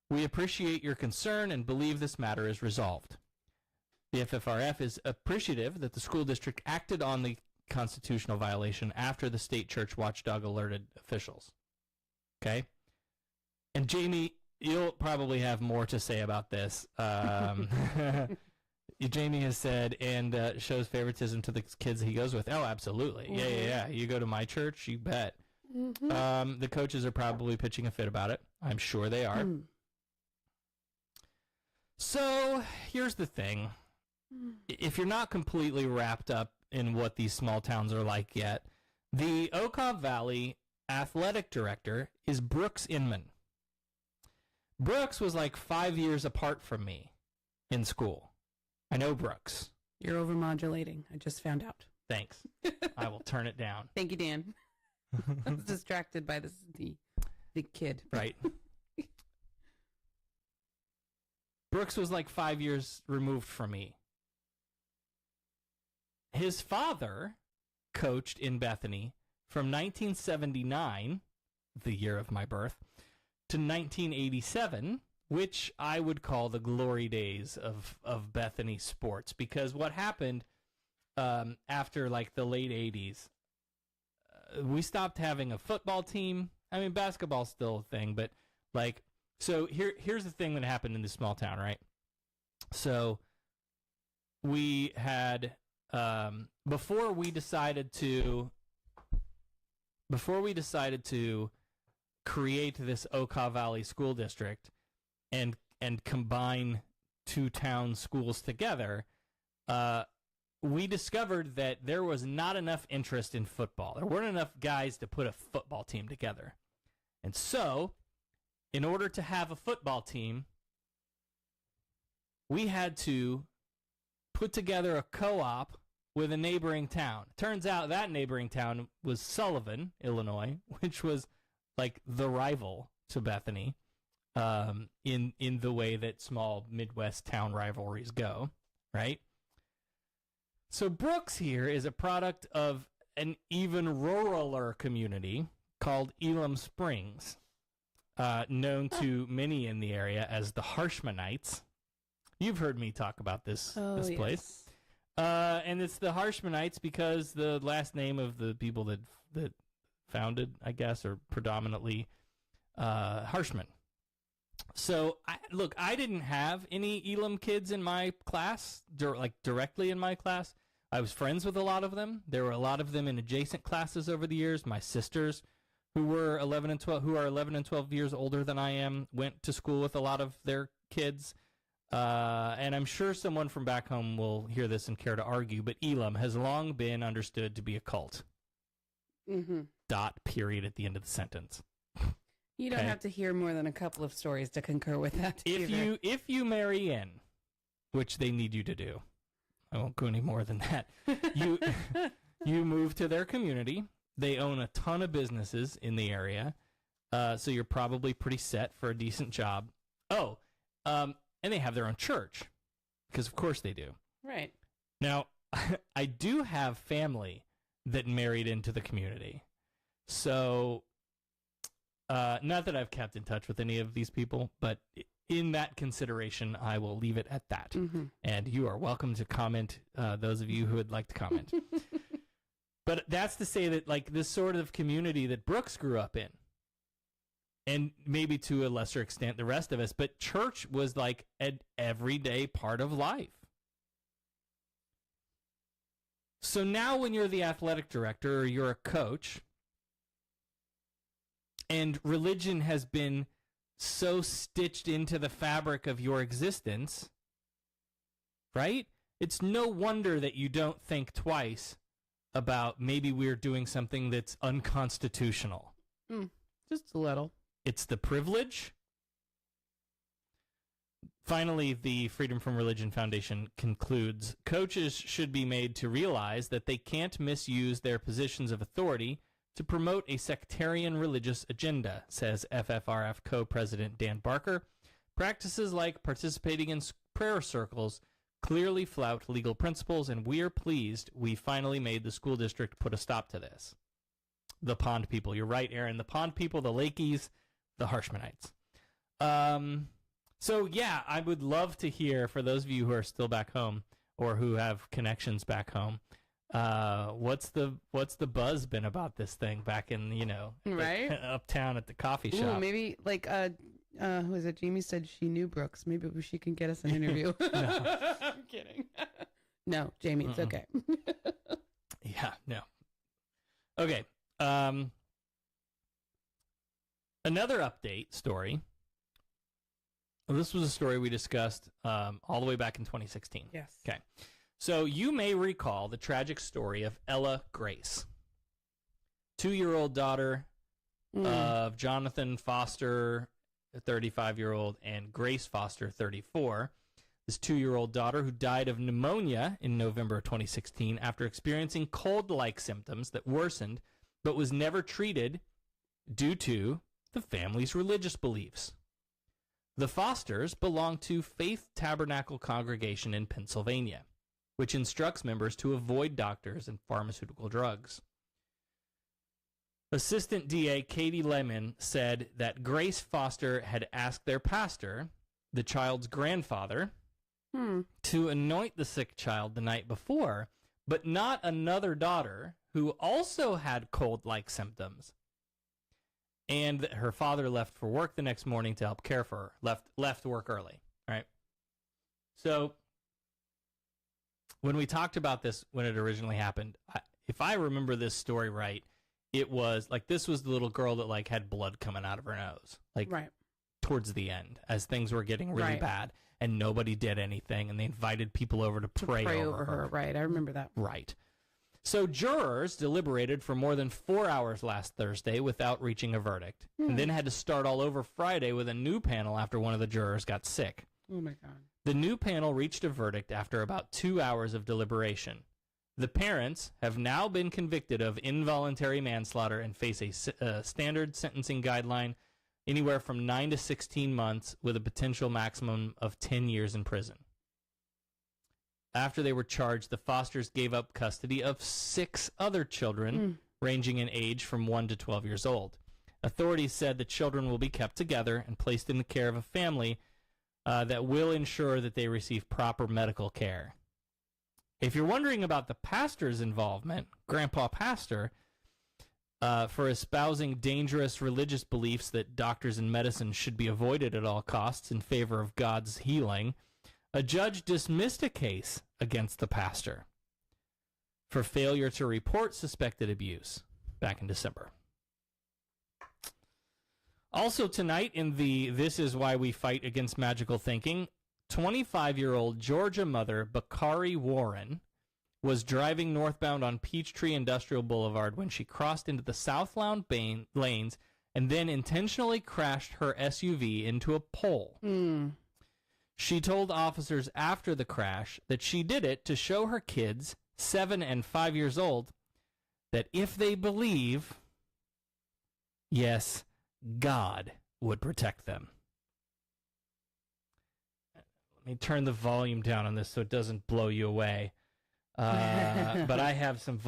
We appreciate your concern and believe this matter is resolved. The FFRF is appreciative that the school district acted on the constitutional violation after the state church watchdog alerted officials. Okay? And Jamie, you'll probably have more to say about this. Jamie has said, and shows favoritism to the kids he goes with. Oh, absolutely. Yeah. You go to my church, you bet. The coaches are probably pitching a fit about it. I'm sure they are. So here's the thing. If you're not completely wrapped up in what these small towns are like yet, the Okaw Valley athletic director is Brooks Inman. Brooks was like 5 years apart from me in school. I know Brooks. You're overmodulating. I just found out. Thanks. I will turn it down. Thank you, Dan. I was distracted by the kid. Right. Brooks was like 5 years removed from me. His father coached in Bethany from 1979, the year of my birth, to 1987, which I would call the glory days of Bethany sports. Because what happened after like the late 80s, we stopped having a football team. I mean, basketball's still a thing, but like, so here's the thing that happened in this small town, right? So we had, before we decided to create this Okaw Valley School District and combine two town schools together, we discovered that there was not enough interest in football. There weren't enough guys to put a football team together. And so, in order to have a football team, we had to put together a co-op with a neighboring town. Turns out that neighboring town was Sullivan, Illinois, which was like the rival to Bethany, in the way that small Midwest town rivalries go, right? So Brooks here is a product of an even ruraler community called Elam Springs, known to many in the area as the Harshmanites. You've heard me talk about this place. And it's the Harshmanites because the last name of the people that founded, I guess, are predominantly Harshman. So, I didn't have any Elam kids in my class, directly in my class. I was friends with a lot of them. There were a lot of them in adjacent classes over the years. My sisters, who are 11 and 12 years older than I am, went to school with a lot of their kids. And I'm sure someone from back home will hear this and care to argue, but Elam has long been understood to be a cult. Period at the end of the sentence. You don't have to hear more than a couple of stories to concur with that. If you marry in, which they need you to do, I won't go any more than that. You move to their community. They own a ton of businesses in the area, so you're probably pretty set for a decent job. And they have their own church, because of course they do. Right. Now, I do have family that married into the community. So, not that I've kept in touch with any of these people, but in that consideration, I will leave it at that. And you are welcome to comment, those of you who would like to comment. But that's to say that, like, this sort of community that Brooks grew up in, and maybe to a lesser extent the rest of us, but church was like an everyday part of life. So now when you're the athletic director or you're a coach, and religion has been so stitched into the fabric of your existence, right? It's no wonder that you don't think twice about maybe we're doing something that's unconstitutional. Just a little. It's the privilege. Finally, the Freedom from Religion Foundation concludes, coaches should be made to realize that they can't misuse their positions of authority to promote a sectarian religious agenda, says FFRF co-president Dan Barker. Practices like participating in prayer circles clearly flout legal principles, and we're pleased we finally made the school district put a stop to this. The Pond people. You're right, Aaron. The Pond people, the Lakeys, the Harshmanites. So, yeah, I would love to hear, for those of you who are still back home or who have connections back home, what's the buzz been about this thing back in, Right? uptown at the coffee Ooh, shop? maybe like who is it? Jamie said she knew Brooks. Maybe she can get us an interview. I'm kidding. No, Jamie, it's okay. Yeah, no. Okay. Another update story. Well, this was a story we discussed all the way back in 2016. Yes. Okay. So you may recall the tragic story of Ella Grace, 2-year-old daughter of Jonathan Foster, a 35-year-old, and Grace Foster, 34. This 2-year-old daughter who died of pneumonia in November of 2016 after experiencing cold-like symptoms that worsened but was never treated due to the family's religious beliefs. The Fosters belong to Faith Tabernacle Congregation in Pennsylvania, which instructs members to avoid doctors and pharmaceutical drugs. Assistant DA Katie Lemon said that Grace Foster had asked their pastor, the child's grandfather, to anoint the sick child the night before, but not another daughter who also had cold-like symptoms. And that her father left for work the next morning to help care for her, left work early, right? So when we talked about this when it originally happened, if I remember this story right, it was like this was the little girl that like had blood coming out of her nose, like Right. towards the end as things were getting really Right. bad, and nobody did anything, and they invited people over to pray over her. Right. I remember that. Right. So jurors deliberated for more than 4 hours last Thursday without reaching a verdict, and then had to start all over Friday with a new panel after one of the jurors got sick. Oh my God. The new panel reached a verdict after about 2 hours of deliberation. The parents have now been convicted of involuntary manslaughter and face a standard sentencing guideline anywhere from 9 to 16 months with a potential maximum of 10 years in prison. After they were charged, the Fosters gave up custody of 6 other children, ranging in age from 1 to 12 years old. Authorities said the children will be kept together and placed in the care of a family that will ensure that they receive proper medical care. If you're wondering about the pastor's involvement, Grandpa Pastor, for espousing dangerous religious beliefs that doctors and medicine should be avoided at all costs in favor of God's healing, a judge dismissed a case against the pastor for failure to report suspected abuse back in December. Also tonight in the This Is Why We Fight Against Magical Thinking, 25-year-old Georgia mother Bakari Warren was driving northbound on Peachtree Industrial Boulevard when she crossed into the southbound lanes and then intentionally crashed her SUV into a pole. She told officers after the crash that she did it to show her kids, 7 and 5 years old, that if they believe, yes, God would protect them. Let me turn the volume down on this so it doesn't blow you away. But I have some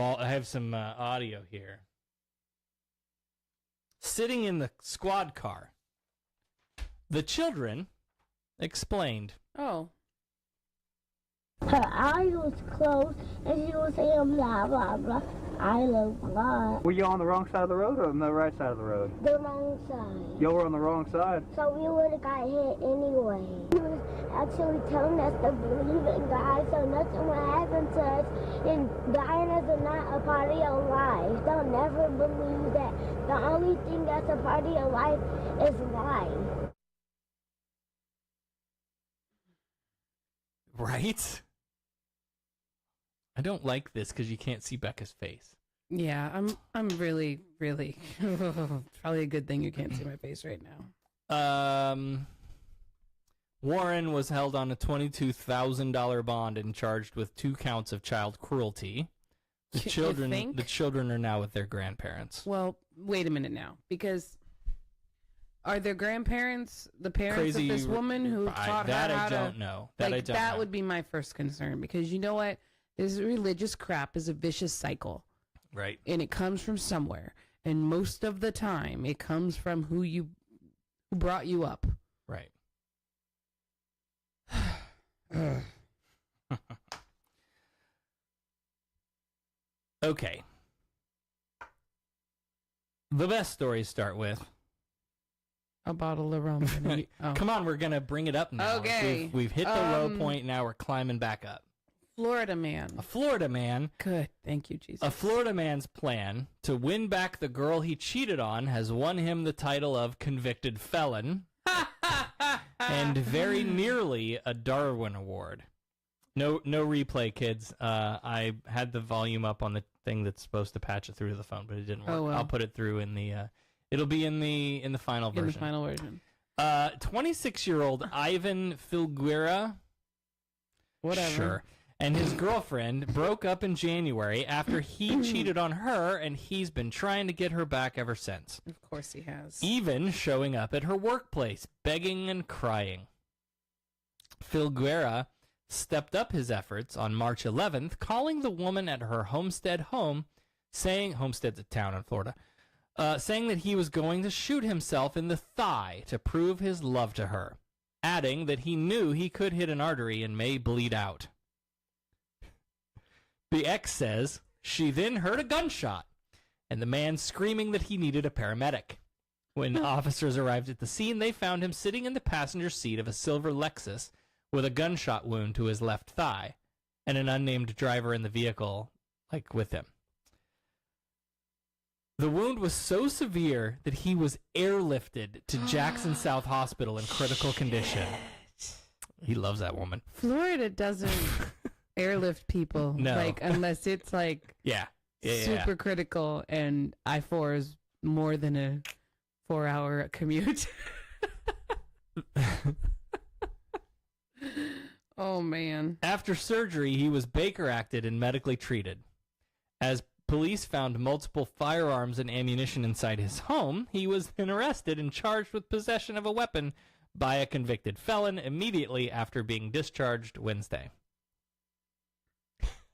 audio here. Sitting in the squad car, the children explained. Oh. Her eye was closed and she was saying blah blah blah. I love God. Were you on the wrong side of the road or on the right side of the road? The wrong side. You were on the wrong side. So we would have got hit anyway. He was actually telling us to believe in God so nothing will happen to us. And dying is not a part of your life. Don't never believe that. The only thing that's a part of your life is life. Right? I don't like this because you can't see Becca's face. Yeah, I'm really, really probably a good thing you can't see my face right now. Warren was held on a $22,000 bond and charged with 2 counts of child cruelty. The children are now with their grandparents. Well, wait a minute now, because are their grandparents the parents Crazy, of this woman who taught her how to? I don't know. That would be my first concern, because you know what? This religious crap is a vicious cycle. Right. And it comes from somewhere. And most of the time, it comes from who brought you up. Right. Okay. The best stories start with. A bottle of rum. Oh. Come on, we're going to bring it up now. Okay. We've hit the low point. Now we're climbing back up. Florida man. A Florida man. Good. Thank you, Jesus. A Florida man's plan to win back the girl he cheated on has won him the title of convicted felon and very nearly a Darwin Award. No replay, kids. I had the volume up on the thing that's supposed to patch it through to the phone, but it didn't work. Oh, well. I'll put it through in the. It'll be in the final version. In the final version. 26-year-old Ivan Filguera. Whatever. Sure. And his girlfriend broke up in January after he cheated on her, and he's been trying to get her back ever since. Of course he has. Even showing up at her workplace, begging and crying. Filguera stepped up his efforts on March 11th, calling the woman at her Homestead home, saying, Homestead's a town in Florida, saying that he was going to shoot himself in the thigh to prove his love to her, adding that he knew he could hit an artery and may bleed out. The ex says she then heard a gunshot and the man screaming that he needed a paramedic. When officers arrived at the scene, they found him sitting in the passenger seat of a silver Lexus with a gunshot wound to his left thigh and an unnamed driver in the vehicle, with him. The wound was so severe that he was airlifted to Jackson South Hospital in critical condition. He loves that woman. Florida doesn't airlift people. No. Unless it's super critical and I-4 is more than a 4-hour commute. Oh, man. After surgery, he was Baker acted and medically treated. As police found multiple firearms and ammunition inside his home, he was then arrested and charged with possession of a weapon by a convicted felon immediately after being discharged Wednesday.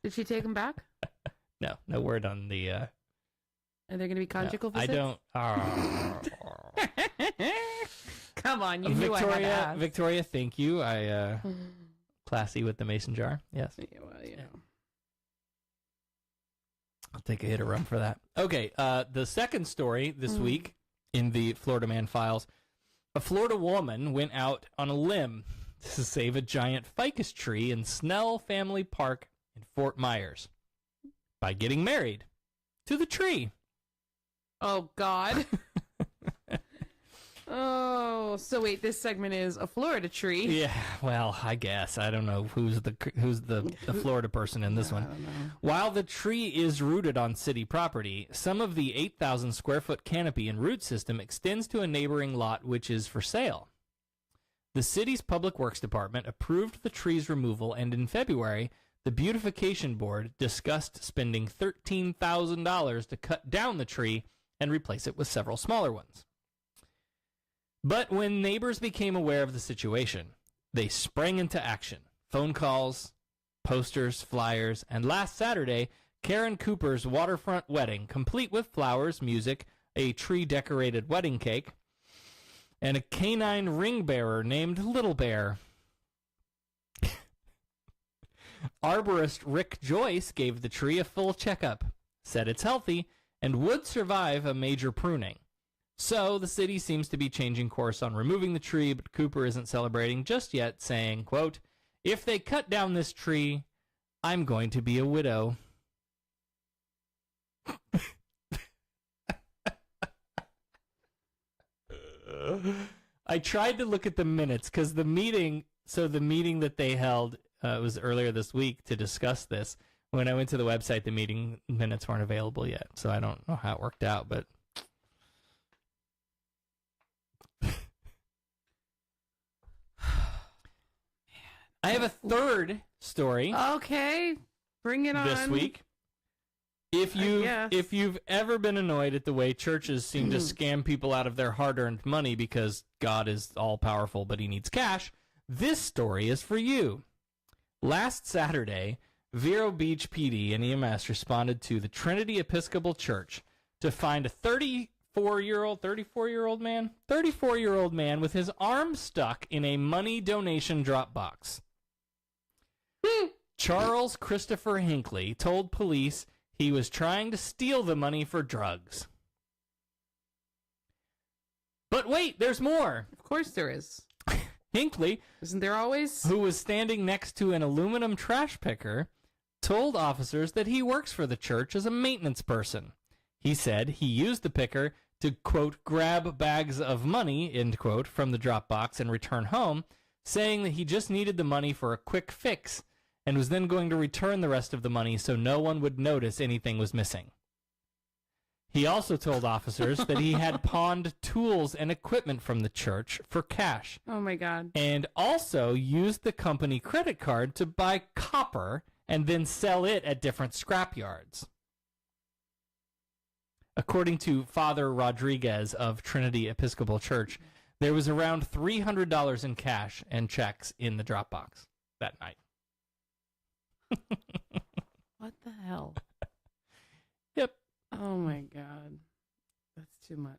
Did she take him back? No word on the... Are there going to be conjugal visits? I don't... Come on, you knew I had to ask. Victoria, thank you. Classy with the mason jar. Yes. Yeah, well, I'll take a hit of rum for that. Okay, the second story this week in the Florida Man Files. A Florida woman went out on a limb to save a giant ficus tree in Snell Family Park in Fort Myers by getting married to the tree. Oh, God. Oh, so wait, this segment is a Florida tree. Yeah, well, I guess. I don't know who's the Florida person in this one. I don't know. While the tree is rooted on city property, some of the 8,000 square foot canopy and root system extends to a neighboring lot which is for sale. The city's Public Works Department approved the tree's removal, and in February, the Beautification Board discussed spending $13,000 to cut down the tree and replace it with several smaller ones. But when neighbors became aware of the situation, they sprang into action. Phone calls, posters, flyers, and last Saturday, Karen Cooper's waterfront wedding, complete with flowers, music, a tree-decorated wedding cake, and a canine ring bearer named Little Bear. Arborist Rick Joyce gave the tree a full checkup, said it's healthy, and would survive a major pruning. So the city seems to be changing course on removing the tree, but Cooper isn't celebrating just yet, saying, quote, "If they cut down this tree, I'm going to be a widow." I tried to look at the minutes because the meeting that they held was earlier this week to discuss this. When I went to the website, the meeting minutes weren't available yet, so I don't know how it worked out, but I have a third story. Okay, bring it on. This week. If you've ever been annoyed at the way churches seem to scam people out of their hard-earned money because God is all-powerful but he needs cash, this story is for you. Last Saturday, Vero Beach PD and EMS responded to the Trinity Episcopal Church to find a 34-year-old man with his arm stuck in a money donation drop box. Charles Christopher Hinckley told police he was trying to steal the money for drugs. But wait, there's more. Of course there is. Hinckley, Isn't there always? who was standing next to an aluminum trash picker, told officers that he works for the church as a maintenance person. He said he used the picker to, quote, grab bags of money, end quote, from the drop box and return home, saying that he just needed the money for a quick fix and was then going to return the rest of the money so no one would notice anything was missing. He also told officers that he had pawned tools and equipment from the church for cash Oh my God. and also used the company credit card to buy copper and then sell it at different scrapyards. According to Father Rodriguez of Trinity Episcopal Church, there was around $300 in cash and checks in the Dropbox that night. What the hell? Yep. Oh my God. That's too much.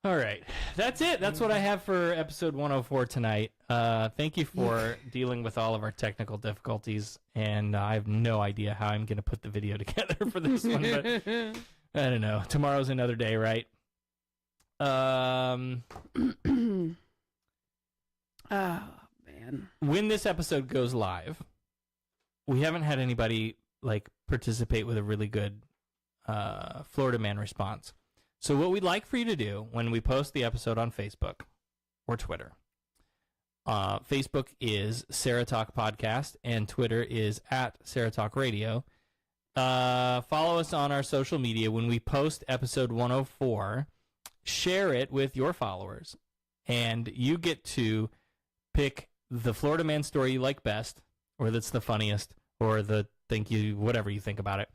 All right. That's it. That's what I have for episode 104 tonight. Thank you for dealing with all of our technical difficulties. And I have no idea how I'm going to put the video together for this one. But I don't know. Tomorrow's another day, right? Oh man. When this episode goes live, we haven't had anybody like participate with a really good Florida man response. So what we'd like for you to do when we post the episode on Facebook or Twitter, Facebook is Sarah Talk Podcast and Twitter is at Sarah Talk Radio. Follow us on our social media. When we post episode 104, share it with your followers, and you get to pick the Florida man story you like best, or that's the funniest, or the whatever you think about it.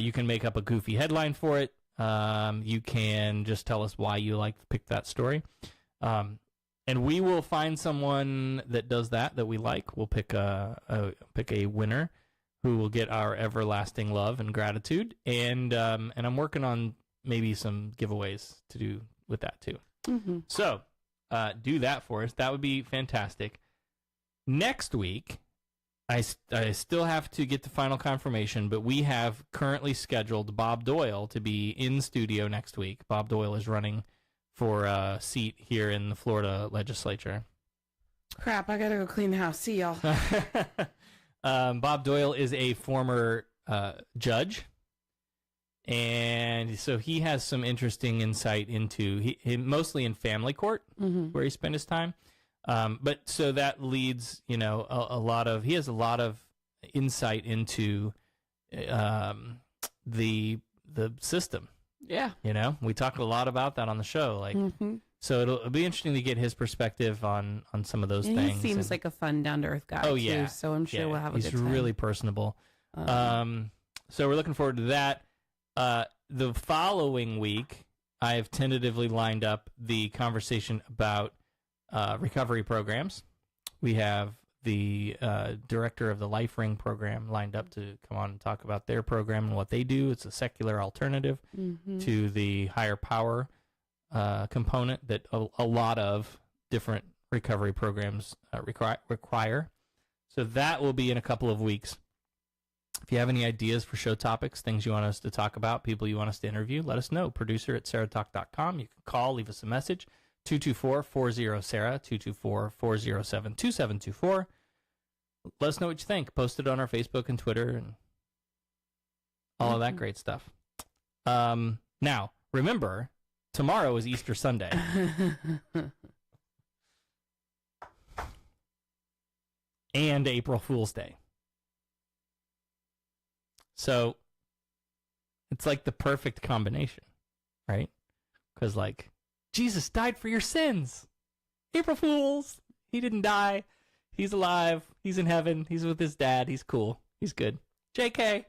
You can make up a goofy headline for it. You can just tell us why you pick that story. And we will find someone that does that we like. We'll pick a winner who will get our everlasting love and gratitude. And I'm working on maybe some giveaways to do with that too. Mm-hmm. So do that for us. That would be fantastic. Next week, I still have to get the final confirmation, but we have currently scheduled Bob Doyle to be in studio next week. Bob Doyle is running for a seat here in the Florida legislature. Crap, I gotta go clean the house. See y'all. Bob Doyle is a former judge, and so he has some interesting insight into, he mostly in family court, where he spent his time. But so that leads, he has a lot of insight into the system. Yeah. We talk a lot about that on the show. So it'll be interesting to get his perspective on some of those things. He seems like a fun, down to earth guy. Oh, too, yeah. So I'm sure we'll have a good time. He's really personable. So we're looking forward to that. The following week, I have tentatively lined up the conversation about recovery programs. We have the director of the Life Ring program lined up to come on and talk about their program and what they do. It's a secular alternative to the higher power component that a lot of different recovery programs require. So that will be in a couple of weeks. If you have any ideas for show topics, things you want us to talk about, people you want us to interview, let us know. Producer at SarahTalk.com. You can call, leave us a message. 224-40-SARAH, 224-407-2724. Let us know what you think. Post it on our Facebook and Twitter and all of that great stuff. Now, remember, tomorrow is Easter Sunday. And April Fool's Day. So, it's like the perfect combination, right? Because, Jesus died for your sins. April Fools. He didn't die. He's alive. He's in heaven. He's with his dad. He's cool. He's good. JK.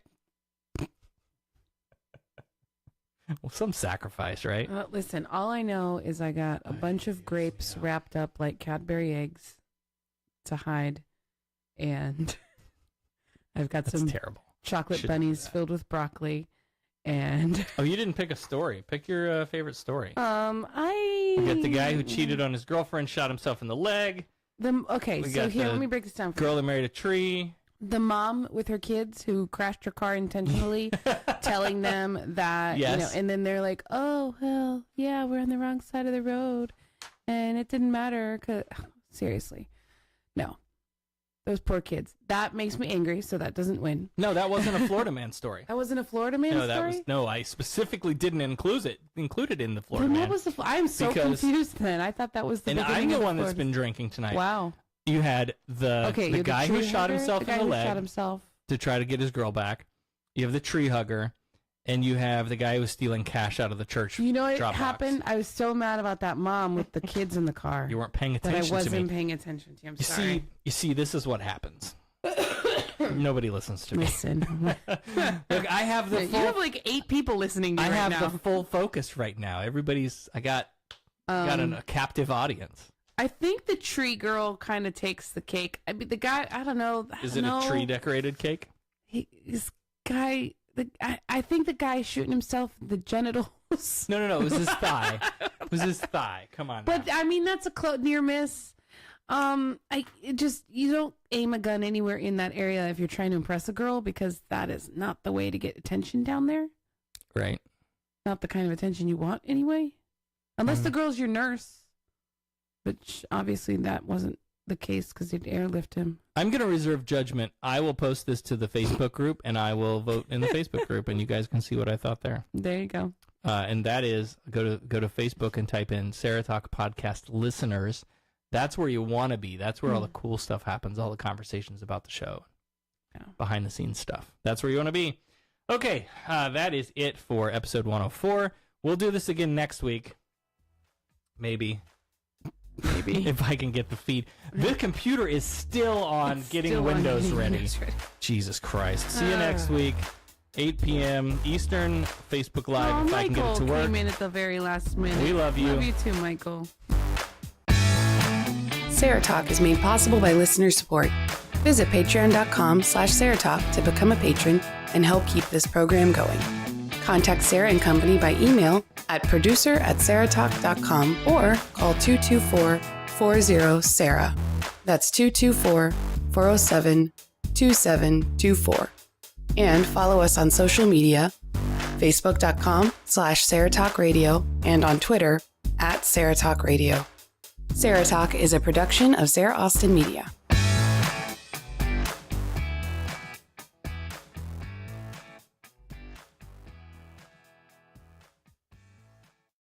Well, some sacrifice, right? Listen, all I know is I got a bunch of grapes wrapped up like Cadbury eggs to hide. And I've got some terrible chocolate bunnies filled with broccoli. And you didn't pick a story. Pick your favorite story. We got the guy who cheated on his girlfriend, shot himself in the leg. Okay, so here, let me break this down for you. Girl that married a tree. The mom with her kids who crashed her car intentionally, telling them that, Yes. and then they're like, oh, well, yeah, we're on the wrong side of the road. And it didn't matter. Seriously. No. Those poor kids. That makes me angry, so that doesn't win. No, that wasn't a Florida man story. That wasn't a Florida man story? I specifically didn't include it in the Florida Then man. what was I'm so confused then. I thought that was the And beginning I'm the of one that's Florida. been drinking tonight. Wow. You had the guy who shot himself in the leg to try to get his girl back. You have the tree hugger, and you have the guy who was stealing cash out of the church. You know what drop happened? box. I was so mad about that mom with the kids in the car. You weren't paying attention that I wasn't to me. paying attention to you. I'm sorry. You see, this is what happens. Nobody listens to me. Listen. Look, I have the full, you have like 8 people listening to you I right have now. the full focus right now. I got a captive audience. I think the tree girl kind of takes the cake. I mean, the guy, I don't know. Is it a tree decorated cake? I think the guy shooting himself in the genitals. No. It was his thigh. It was his thigh. Come on. But now. I mean, that's a near miss. You don't aim a gun anywhere in that area if you're trying to impress a girl, because that is not the way to get attention down there. Right. Not the kind of attention you want anyway. Unless the girl's your nurse. Which obviously that wasn't the case because you'd airlift him. I'm going to reserve judgment. I will post this to the Facebook group, and I will vote in the Facebook group, and you guys can see what I thought there. There you go. And that is, go to Facebook and type in Sarah Talk Podcast Listeners. That's where you want to be. That's where all the cool stuff happens, all the conversations about the show, behind the scenes stuff. That's where you want to be. Okay, that is it for episode 104. We'll do this again next week. Maybe if I can get the feed. The computer is still on getting Windows ready. Jesus Christ. See you next week, 8 p.m. Eastern, Facebook Live, if I can get it to work. Came in at the very last minute. We love you. Love you too, Michael. Sarah Talk is made possible by listener support. Visit patreon.com/SarahTalk to become a patron and help keep this program going. Contact Sarah and Company by email at producer@sarahtalk.com or call 224-40-SARAH. That's 224-407-2724. And follow us on social media, facebook.com/SarahTalkRadio and on Twitter @SarahTalkRadio. Sarah Talk is a production of Sarah Austin Media.